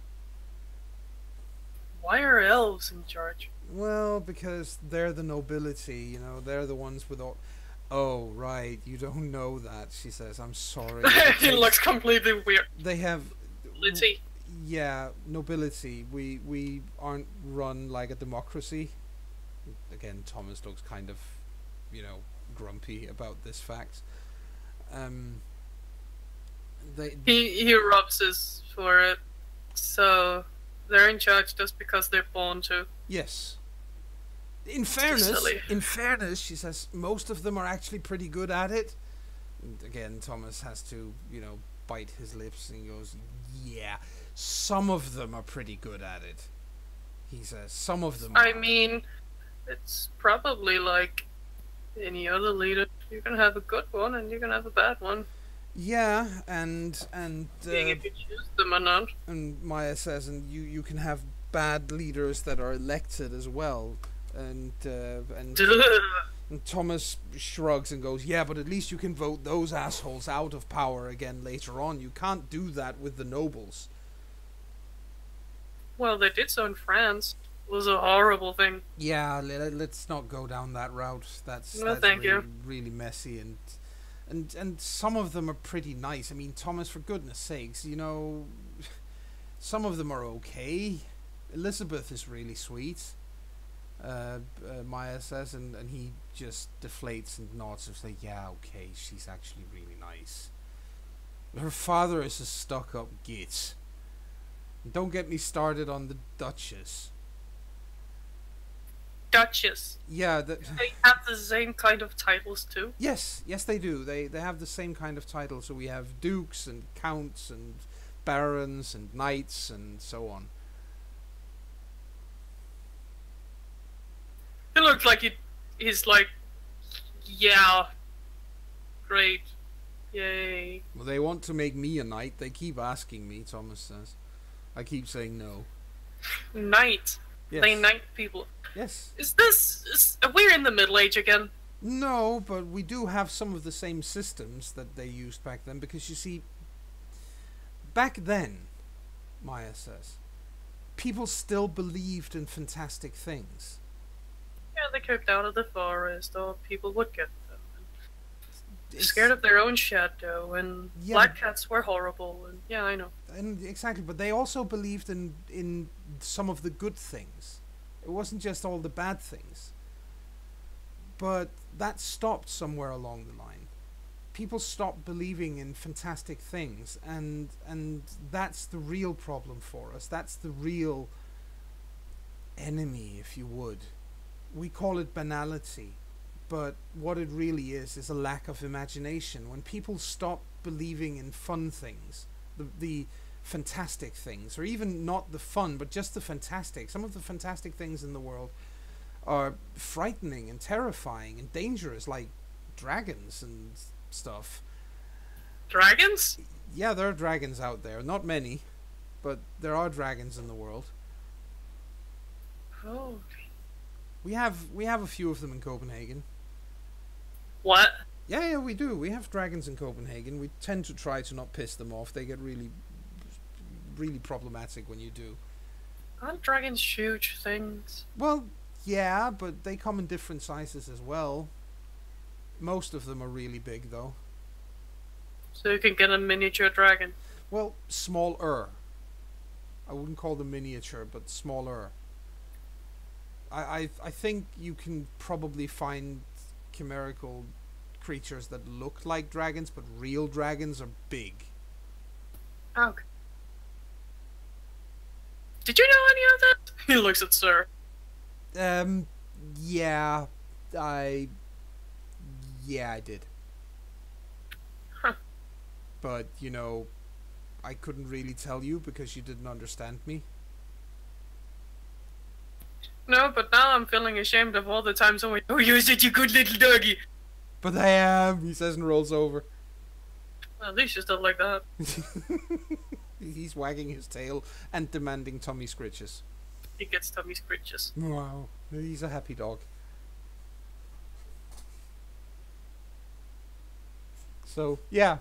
Why are elves in charge? Well, because they're the nobility, you know, they're the ones with all... Oh, right, you don't know that, she says. I'm sorry. He looks completely weird. They have... Nobility. Yeah, nobility. We aren't run like a democracy. Again, Thomas looks kind of, you know, grumpy about this fact. He rubs his forehead. So they're in charge just because they're born to. Yes. In fairness, she says, most of them are actually pretty good at it. And again, Thomas has to, you know, bite his lips, and he goes, yeah, some of them are pretty good at it. He says, some of them I mean, it's probably like any other leader. You can have a good one and you can have a bad one. Yeah, and Seeing if you choose them or not. And Maya says, and you can have bad leaders that are elected as well. And Thomas shrugs and goes, yeah, but at least you can vote those assholes out of power again later on. You can't do that with the nobles. Well, they did so in France. It was a horrible thing. Yeah, let's not go down that route. That's thank you. Really messy, and some of them are pretty nice. I mean, Thomas, for goodness sakes, you know, some of them are okay. Elizabeth is really sweet. Maya says, and he just deflates and nods and says, yeah, okay, she's actually really nice. Her father is a stuck-up git. Don't get me started on the Duchess. Duchess? Yeah. They have the same kind of titles too? Yes, they do. They have the same kind of titles. So we have dukes and counts and barons and knights and so on. He looks like he's like, yeah, great, yay. Well, they want to make me a knight. They keep asking me, Thomas says. I keep saying no. Knight? Yes. They knight people. Yes. Are we in the Middle Age again? No, but we do have some of the same systems that they used back then, because you see, back then, Maya says, people still believed in fantastic things. Yeah, they crept out of the forest, or people would get them. Scared of their own shadow, and yeah, black cats were horrible, and yeah, I know. And exactly, but they also believed in some of the good things. It wasn't just all the bad things. But that stopped somewhere along the line. People stopped believing in fantastic things, and that's the real problem for us. That's the real enemy, if you would. We call it banality, but what it really is a lack of imagination. When people stop believing in fun things, the fantastic things, or even not the fun, but just the fantastic. Some of the fantastic things in the world are frightening and terrifying and dangerous, like dragons and stuff. Dragons? Yeah, there are dragons out there. Not many, but there are dragons in the world. Oh. We have a few of them in Copenhagen. What? Yeah, we do. We have dragons in Copenhagen. We tend to try to not piss them off. They get really problematic when you do. Aren't dragons huge things? Well, yeah, but they come in different sizes as well. Most of them are really big, though. So you can get a miniature dragon? Well, smaller. I wouldn't call them miniature, but smaller. I think you can probably find chimerical creatures that look like dragons, but real dragons are big. Okay. Did you know any of that? He looks at Sir. Yeah, I did. Huh. But, you know, I couldn't really tell you because you didn't understand me. No, but now I'm feeling ashamed of all the times when oh, you're such a good little doggy. But I am, he says and rolls over. Well, at least you're still like that. He's wagging his tail and demanding tummy scritches. He gets tummy scritches. Wow, he's a happy dog. So yeah,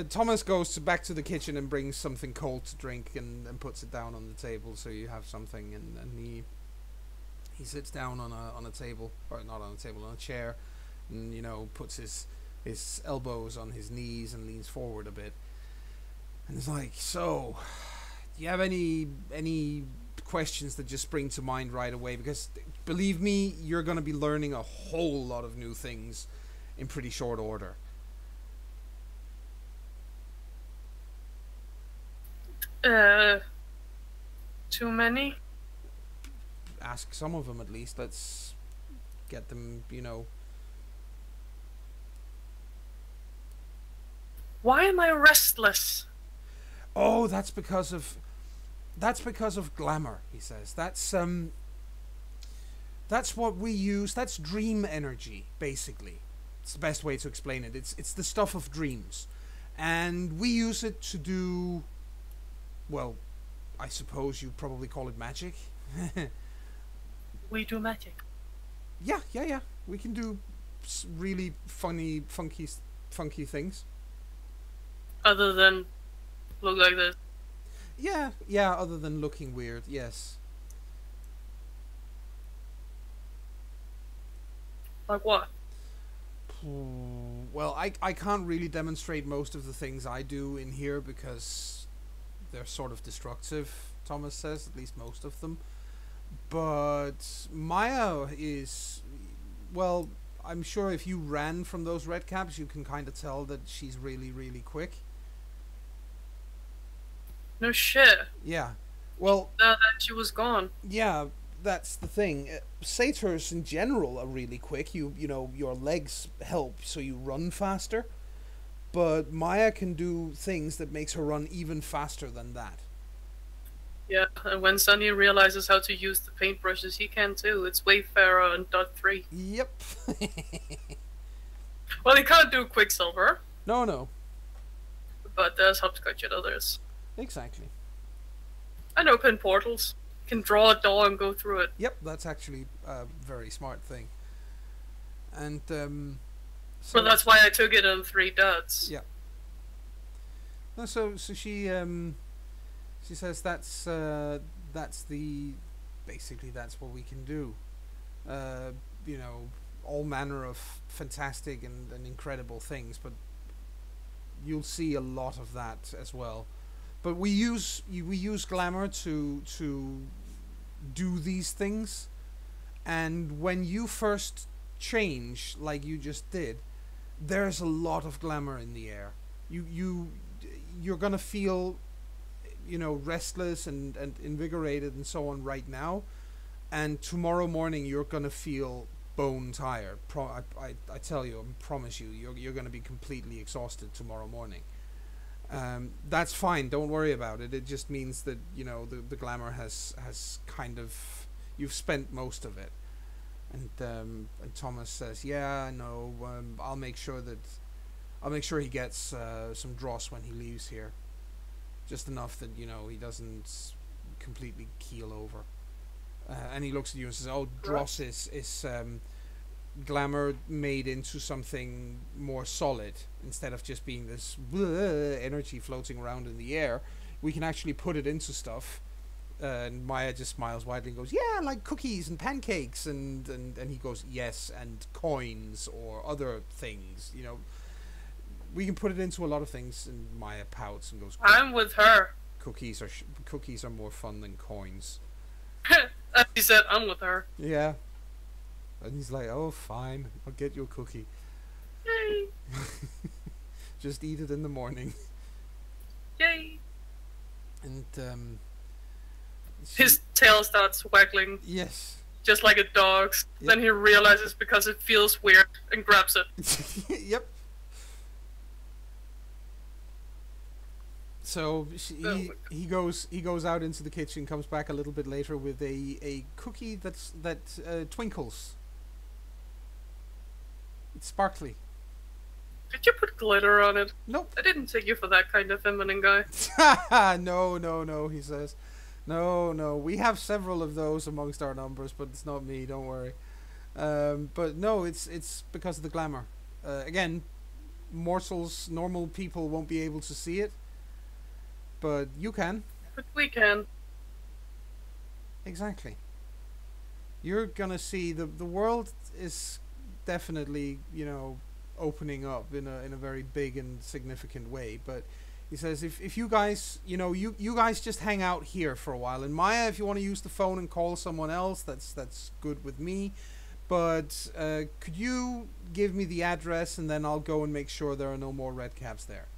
Thomas goes back to the kitchen and brings something cold to drink and puts it down on the table so you have something, and he sits down on a table, or not on a table, on a chair, and puts his elbows on his knees and leans forward a bit, and it's like, so do you have any questions that just spring to mind right away? Because believe me, you're going to be learning a whole lot of new things in pretty short order. Too many? Ask some of them at least. Let's get them, Why am I restless? Oh, that's because of glamour, he says. That's what we use. That's dream energy, basically. It's the best way to explain it. It's the stuff of dreams. And we use it to do, well, I suppose you probably call it magic. We do magic. Yeah. We can do really funny, funky things. Other than look like this. Yeah, other than looking weird, yes. Like what? Well, I can't really demonstrate most of the things I do in here because they're sort of destructive, Thomas says, at least most of them. But Maya is, well, I'm sure if you ran from those red caps, you can kind of tell that she's really, really quick. No shit. Yeah. Well, now that she was gone. Yeah, that's the thing. Satyrs in general are really quick. Your legs help so you run faster. But Maya can do things that makes her run even faster than that. Yeah, and when Sunny realizes how to use the paintbrushes, he can too. It's Wayfarer and Dot 3. Yep. Well, he can't do Quicksilver. No. But there's Hopscotch and others. Exactly. And open portals. Can draw a door and go through it. Yep, that's actually a very smart thing. And so that's why I took it on 3 dots. Yeah. No, so she says that's basically that's what we can do. All manner of fantastic and incredible things, but you'll see a lot of that as well. But we use glamour to do these things, and when you first change like you just did, there's a lot of glamour in the air. You're gonna feel restless and invigorated and so on right now, and tomorrow morning you're gonna feel bone tired. I tell you, I promise you, you're gonna be completely exhausted tomorrow morning. That's fine, don't worry about it. It just means that the glamour has kind of, you've spent most of it. And Thomas says, yeah, I know, I'll make sure he gets some dross when he leaves here, just enough that he doesn't completely keel over. And he looks at you and says, oh, dross is glamour made into something more solid. Instead of just being this energy floating around in the air, we can actually put it into stuff. And Maya just smiles widely and goes, yeah, like cookies and pancakes, and he goes, yes, and coins or other things, we can put it into a lot of things. And Maya pouts and goes, I'm with her. Cookies are more fun than coins. As he said, I'm with her. Yeah. And he's like, oh, fine, I'll get you a cookie. Yay. Just eat it in the morning. Yay. And his tail starts waggling. Yes. Just like a dog's. Yep. Then he realizes because it feels weird and grabs it. Yep. So he goes out into the kitchen, comes back a little bit later with a cookie that twinkles. It's sparkly. Did you put glitter on it? Nope. I didn't take you for that kind of feminine guy. No, he says. No, we have several of those amongst our numbers, but it's not me, don't worry. But no, it's because of the glamour. Again, normal people won't be able to see it, but you can. But we can. Exactly. You're gonna see the world is definitely, opening up in a very big and significant way. But he says if you guys, you guys just hang out here for a while. And Maya, if you want to use the phone and call someone else, that's good with me. But could you give me the address, and then I'll go and make sure there are no more red caps there.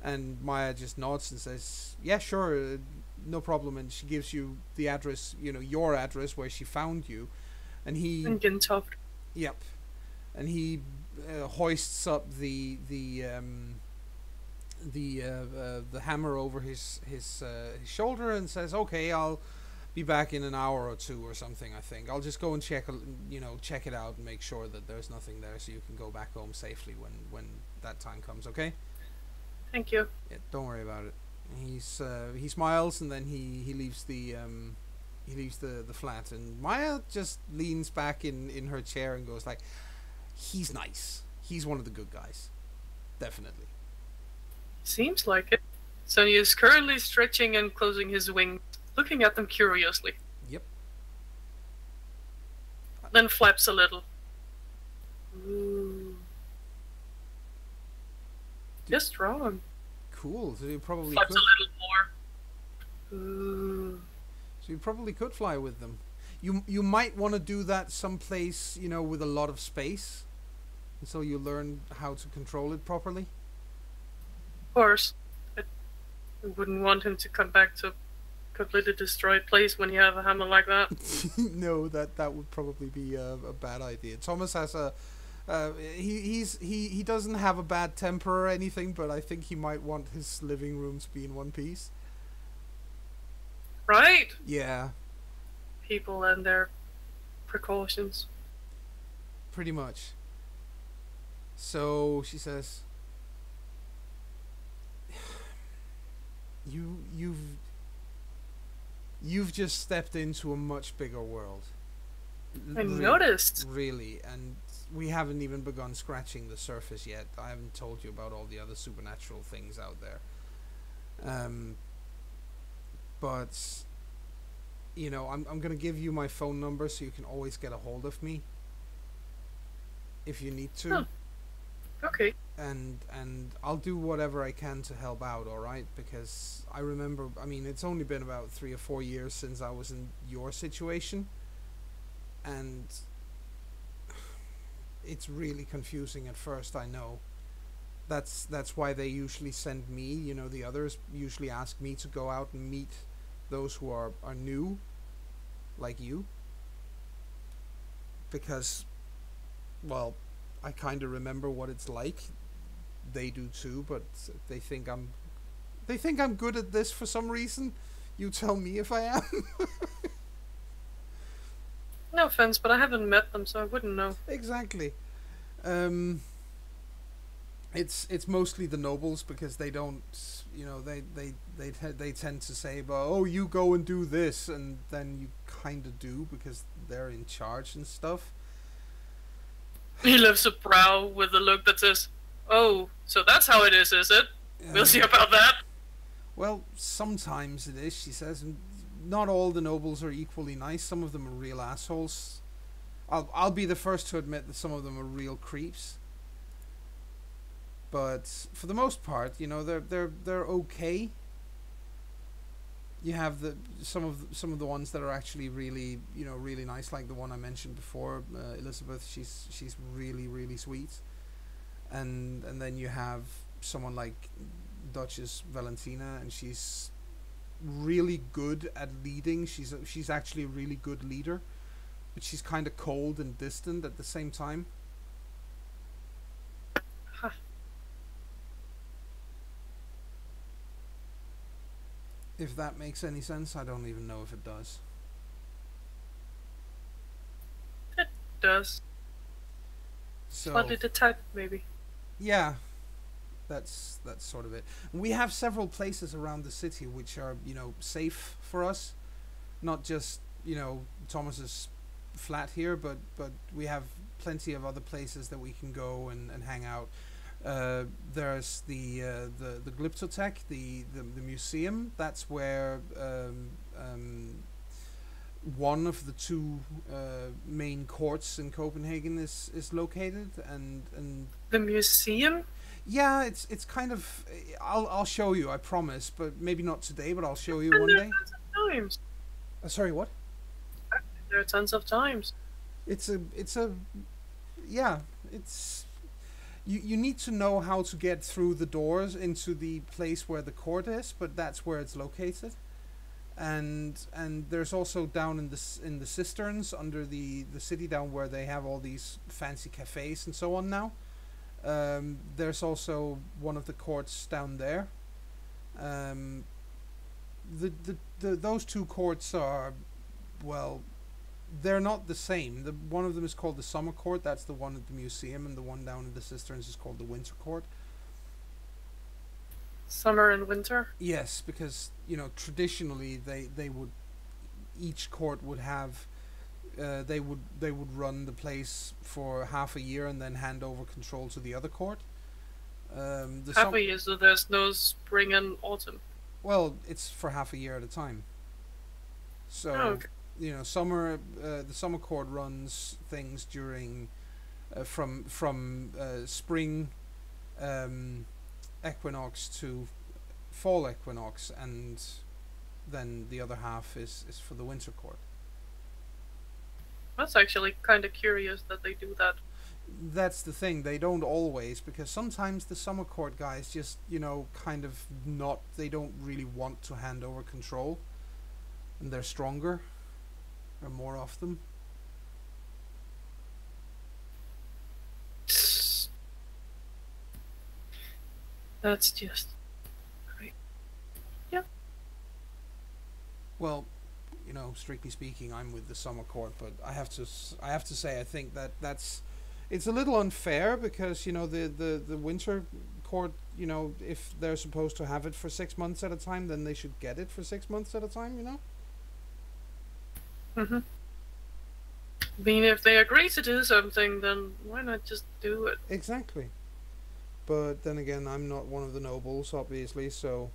And Maya just nods and says, yeah, sure, no problem. And she gives you the address, your address where she found you. And he... And Gintoft. Yep. And he hoists up the hammer over his shoulder and says, okay, I'll be back in an hour or two or something, I think. I'll just go and check it out and make sure that there's nothing there, so you can go back home safely when that time comes, okay? Thank you. Yeah, don't worry about it. He smiles, and then he leaves the flat, and Maya just leans back in her chair and goes like, he's nice. He's one of the good guys. Definitely. Seems like it. Sonny is currently stretching and closing his wings, looking at them curiously. Yep. Then flaps a little. Ooh. Just wrong. Cool. So you probably Flaps could. a little more. Ooh. So you probably could fly with them. You might want to do that someplace, with a lot of space, so you learn how to control it properly. Of course. I wouldn't want him to come back to a completely destroyed place when you have a hammer like that. No, that would probably be a bad idea. Thomas has he doesn't have a bad temper or anything, but I think he might want his living room to be in one piece. Right? Yeah. People and their precautions. Pretty much. So she says, You've just stepped into a much bigger world. I noticed. Really, and we haven't even begun scratching the surface yet. I haven't told you about all the other supernatural things out there. But I'm gonna give you my phone number so you can always get a hold of me if you need to. Oh. Okay. And I'll do whatever I can to help out, alright? Because I remember, it's only been about 3 or 4 years since I was in your situation, and it's really confusing at first, I know. That's why they usually send me, the others usually ask me to go out and meet those who are new, like you. Because, well, I kind of remember what it's like. They do too, but they think I'm good at this for some reason. You tell me if I am. No offense, but I haven't met them, so I wouldn't know. Exactly. It's mostly the nobles, because they don't, they tend to say, oh, you go and do this, and then you kind of do because they're in charge and stuff. He lifts a brow with a look that says, oh, so that's how it is it? We'll see about that. Well, sometimes it is, she says, and not all the nobles are equally nice. Some of them are real assholes. I'll be the first to admit that some of them are real creeps. But for the most part, they're okay. You have some of the ones that are actually really, really nice, like the one I mentioned before, Elizabeth. She's really, really sweet. And then you have someone like Duchess Valentina, and she's really good at leading. She's actually a really good leader, but she's kind of cold and distant at the same time. Huh. If that makes any sense, I don't even know if it does. It does. So, Slightly the type, maybe. Yeah, that's sort of it. We have several places around the city which are, safe for us. Not just, Thomas's flat here, but we have plenty of other places that we can go and hang out. There's the Glyptotek, the museum. That's where one of the two main courts in Copenhagen is located, and The museum? yeah, it's kind of. I'll show you, I promise, but maybe not today. But I'll show you And one there day. are tons of times. Sorry, what? There are tons of times. It's a yeah. It's you need to know how to get through the doors into the place where the court is, but that's where it's located. And there's also down in the cisterns under the city down where they have all these fancy cafes and so on now. There's also one of the courts down there. Those two courts are, well, they're not the same. One of them is called the summer court. That's the one at the museum, and the one down in the cisterns is called the winter court. Summer and winter? Yes, because traditionally they would, each court would have, they would run the place for half a year and then hand over control to the other court. Half a year, so there's no spring and autumn. Well, it's for half a year at a time. So okay. Summer, the summer court runs things during, from spring equinox to fall equinox, and then the other half is for the winter court. That's actually kind of curious that they do that. That's the thing, they don't always, because sometimes the summer court guys just, kind of not, they don't really want to hand over control, and they're stronger. There are more of them. That's just great. Yep. Well, strictly speaking, I'm with the summer court, but I have to say, I think it's a little unfair, because the winter court, if they're supposed to have it for 6 months at a time, then they should get it for 6 months at a time. I mean, if they agree to do something, then why not just do it? Exactly. But then again, I'm not one of the nobles, obviously, so...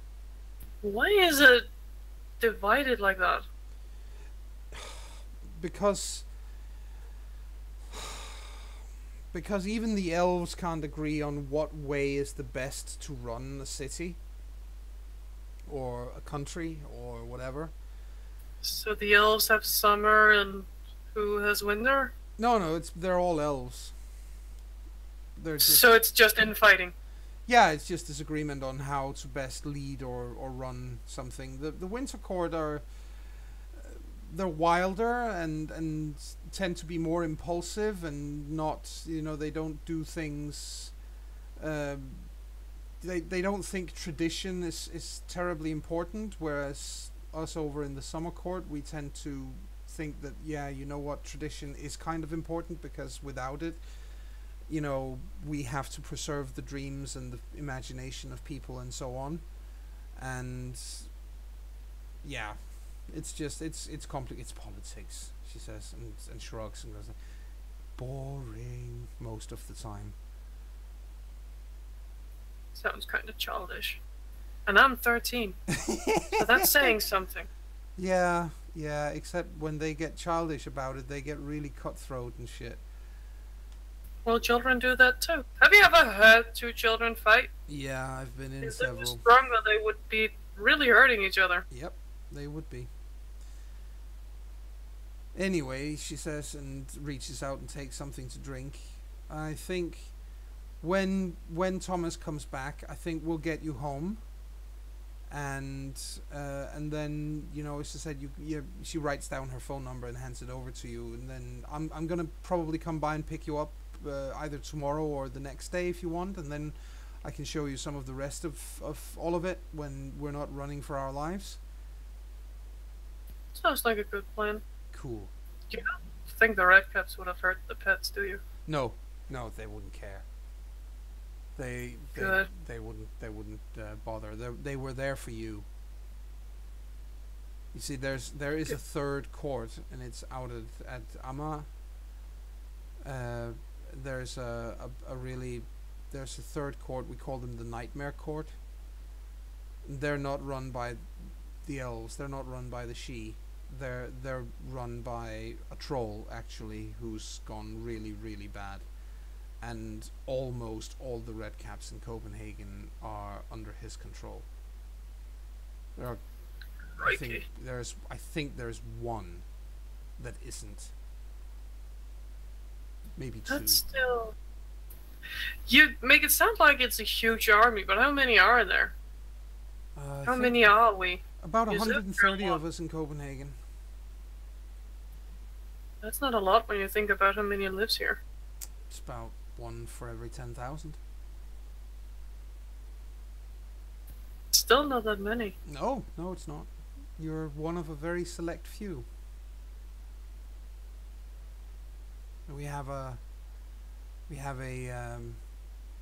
Why is it divided like that? Because even the elves can't agree on what way is the best to run a city, or a country, or whatever. So the elves have summer, and who has winter? No, they're all elves. So it's just infighting. Yeah, it's just disagreement on how to best lead or run something. The winter court they're wilder and tend to be more impulsive, and not, they don't do things, they don't think tradition is terribly important, whereas us over in the summer court, we tend to think that, tradition is kind of important, because without it, we have to preserve the dreams and the imagination of people and so on. And yeah, it's just, it's complicated. It's politics, she says, and shrugs and goes, boring most of the time. Sounds kind of childish. And I'm 13. So that's saying something. Yeah, except when they get childish about it, they get really cutthroat and shit. Well, children do that too. Have you ever heard two children fight? Yeah, I've been in If several. they were stronger, they would be really hurting each other. Yep, they would be. Anyway, she says, and reaches out and takes something to drink. I think when Thomas comes back, I think we'll get you home. And then, as I said, she writes down her phone number and hands it over to you. And then I'm gonna probably come by and pick you up either tomorrow or the next day if you want, and then I can show you some of the rest of all of it when we're not running for our lives. Sounds like a good plan. Cool. You don't think the red caps would have hurt the pets, do you? No, they wouldn't care. Good. They wouldn't bother. They were there for you. You see, there is a third court, and it's out at Amma. There's a third court. We call them the Nightmare Court. They're not run by the elves. They're not run by the Sidhe. They're run by a troll, actually, who's gone really, really bad. And almost all the red caps in Copenhagen are under his control. There are, I think there's one that isn't. Maybe two. That's still. You make it sound like it's a huge army, but how many are there? How many are we? About 130 of us in Copenhagen. That's not a lot when you think about how many lives here. It's about one for every 10,000. Still not that many. No, it's not. You're one of a very select few. We have a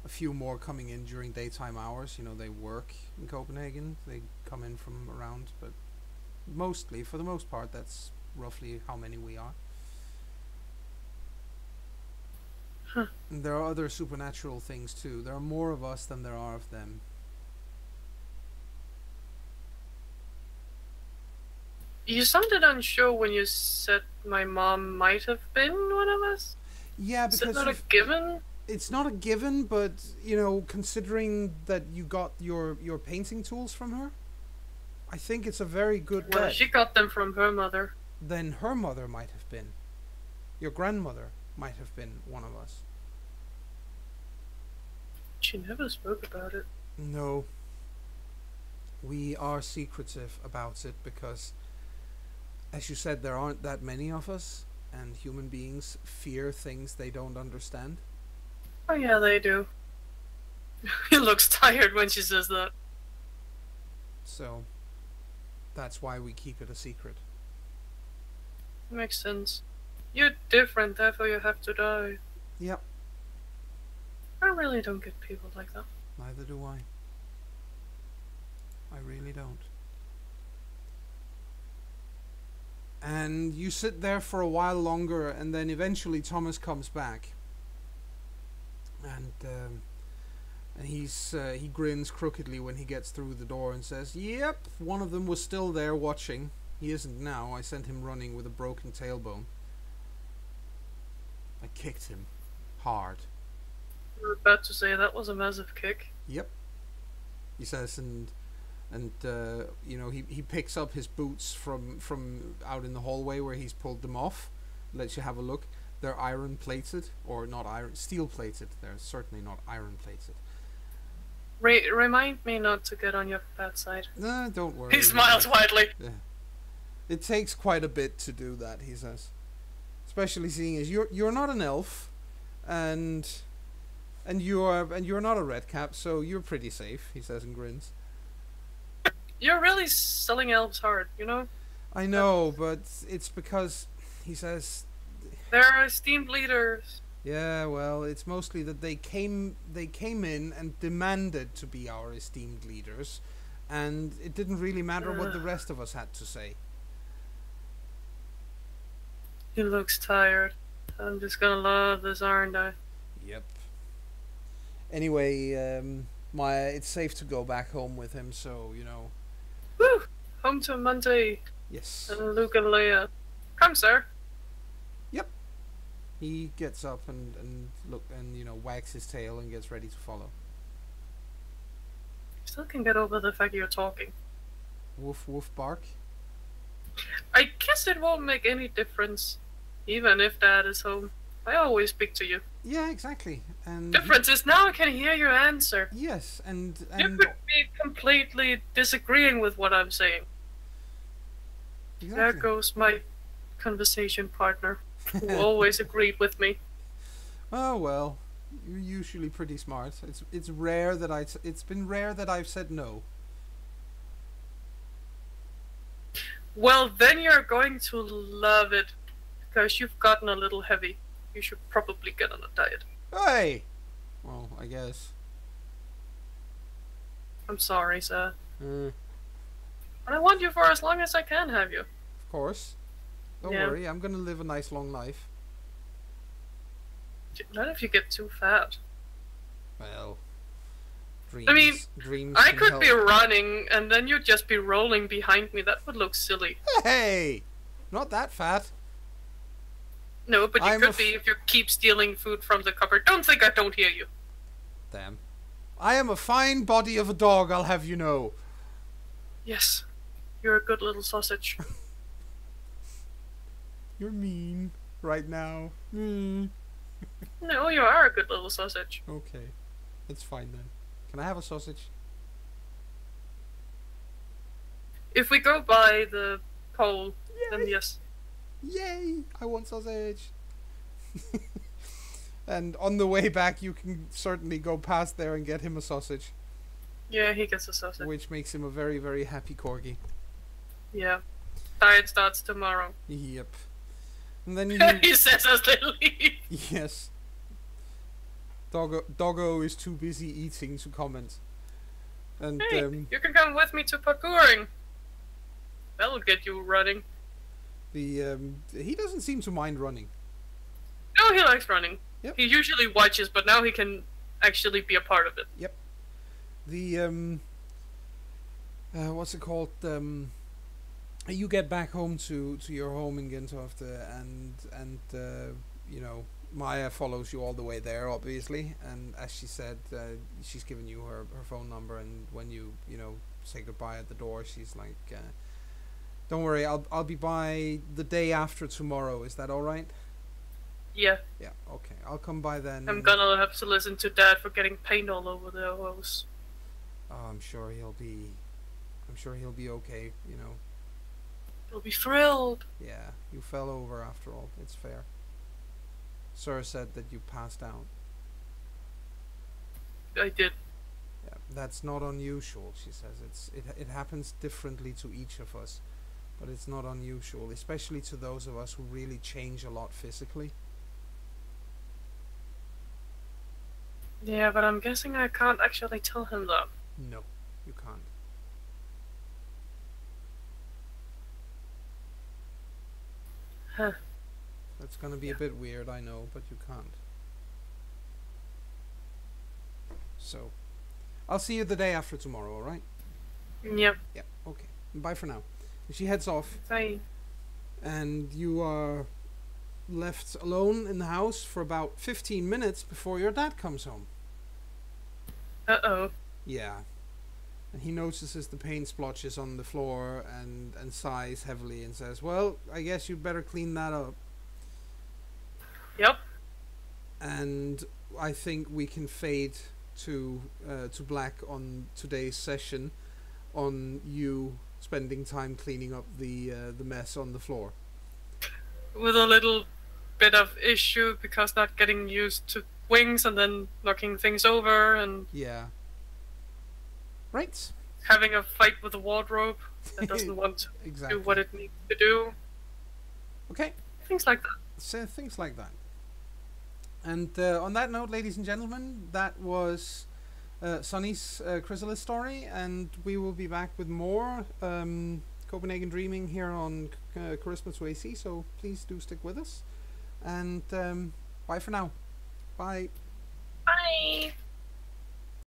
few more coming in during daytime hours. You know, they work in Copenhagen. They come in from around, but mostly, for the most part, that's roughly how many we are. Huh. And there are other supernatural things too. There are more of us than there are of them. You sounded unsure when you said my mom might have been one of us. Yeah, because is that not a given? It's not a given, but you know, considering that you got your painting tools from her, I think it's a very good Well, bet. she got them from her mother. Then her mother might have been. Your grandmother might have been one of us. She never spoke about it. No. We are secretive about it because, as you said, there aren't that many of us, and human beings fear things they don't understand. Oh yeah, they do. He looks tired when she says that. So, that's why we keep it a secret. Makes sense. You're different, therefore you have to die. Yep. I really don't get people like that. Neither do I. I really don't. And you sit there for a while longer, and then eventually Thomas comes back. And he grins crookedly when he gets through the door and says, "Yep, one of them was still there watching. He isn't now. I sent him running with a broken tailbone. I kicked him hard." I was about to say that was a massive kick. Yep. He says, and you know, he picks up his boots from out in the hallway where he's pulled them off. Lets you have a look. They're iron plated, or not iron, steel plated. They're certainly not iron plated. Remind me not to get on your bad side. No, don't worry. He smiles widely. Yeah. It takes quite a bit to do that, he says. Especially seeing as you're not an elf, and you're not a red cap, so you're pretty safe, he says and grins. You're really selling elves hard, you know? I know, but it's because, he says, they're esteemed leaders. yeah, well, it's mostly that they came in and demanded to be our esteemed leaders, and it didn't really matter what the rest of us had to say. He looks tired. I'm just gonna love this, aren't I? Yep. Anyway, it's safe to go back home with him, so, you know. Woo! Home to Monday. Yes. And Luke and Leia. Come, sir. Yep. He gets up and you know, wags his tail and gets ready to follow. Still can get over the fact you're talking. Woof woof bark. I guess it won't make any difference, even if Dad is home. I always speak to you. Yeah, exactly. And difference is now I can hear your answer. Yes, and you could be completely disagreeing with what I'm saying. Exactly. There goes my conversation partner, who always agreed with me. Oh well, you're usually pretty smart. It's rare that it's been rare that I've said no. Well, then you're going to love it, because you've gotten a little heavy. You should probably get on a diet. Hey! Well, I guess. I'm sorry, sir. Of But I want you for as long as I can have you. course. Don't Yeah. worry, I'm gonna live a nice long life. Not if you get too fat. Well, dreams. I mean, dreams. I can could help. be running, and then you'd just be rolling behind me. That would look silly. Hey, not that fat. No, but you I'm could be if you keep stealing food from the cupboard. Don't think I don't hear you. Damn. I am a fine body of a dog, I'll have you know. Yes, you're a good little sausage. You're mean right now. Mm. No, you are a good little sausage. Okay, that's fine then. Can I have a sausage? If we go by the poll, then yes. Yay! I want sausage. And on the way back, you can certainly go past there and get him a sausage, Yeah, he gets a sausage. which makes him a very, very happy corgi. Yeah. Diet starts tomorrow. Yep. And then you... He says as they leave. Yes. Doggo is too busy eating to comment. And Hey, you can come with me to parkouring. That'll get you running. he doesn't seem to mind running. No, he likes running. Yep. He usually watches, but now he can actually be a part of it. Yep. The what's it called? You get back home to your home in Gentofte, and you know, Maya follows you all the way there, obviously. And as she said, she's given you her phone number, and when you know, say goodbye at the door, she's like, "Don't worry, I'll be by the day after tomorrow. Is that all right?" Yeah. Yeah. Okay. I'll come by then. I'm gonna have to listen to Dad for getting paint all over the house. Oh, I'm sure he'll be okay. You know. He'll be thrilled. Yeah, you fell over after all. It's fair. Sir said that you passed out. I did. Yeah, that's not unusual, she says. It happens differently to each of us, but it's not unusual, especially to those of us who really change a lot physically. Yeah, but I'm guessing I can't actually tell him that. No, you can't. Huh. That's gonna be a bit weird, I know, but you can't. So, I'll see you the day after tomorrow, alright? Yep. Yeah, okay. Bye for now. And she heads off, Bye. and you are left alone in the house for about 15 minutes before your dad comes home. Uh-oh. Yeah. And he notices the paint splotches on the floor and sighs heavily and says, "Well, I guess you'd better clean that up." Yep. And I think we can fade to black on today's session on you spending time cleaning up the mess on the floor. With a little bit of issue because not getting used to wings and then knocking things over and Yeah. Right. having a fight with a wardrobe that doesn't want to Exactly. do what it needs to do. Okay. Things like that. So things like that. And on that note, ladies and gentlemen, that was Sunny's Chrysalis story, and we will be back with more Copenhagen Dreaming here on CharismaToAC, so please do stick with us. And bye for now. Bye. Bye.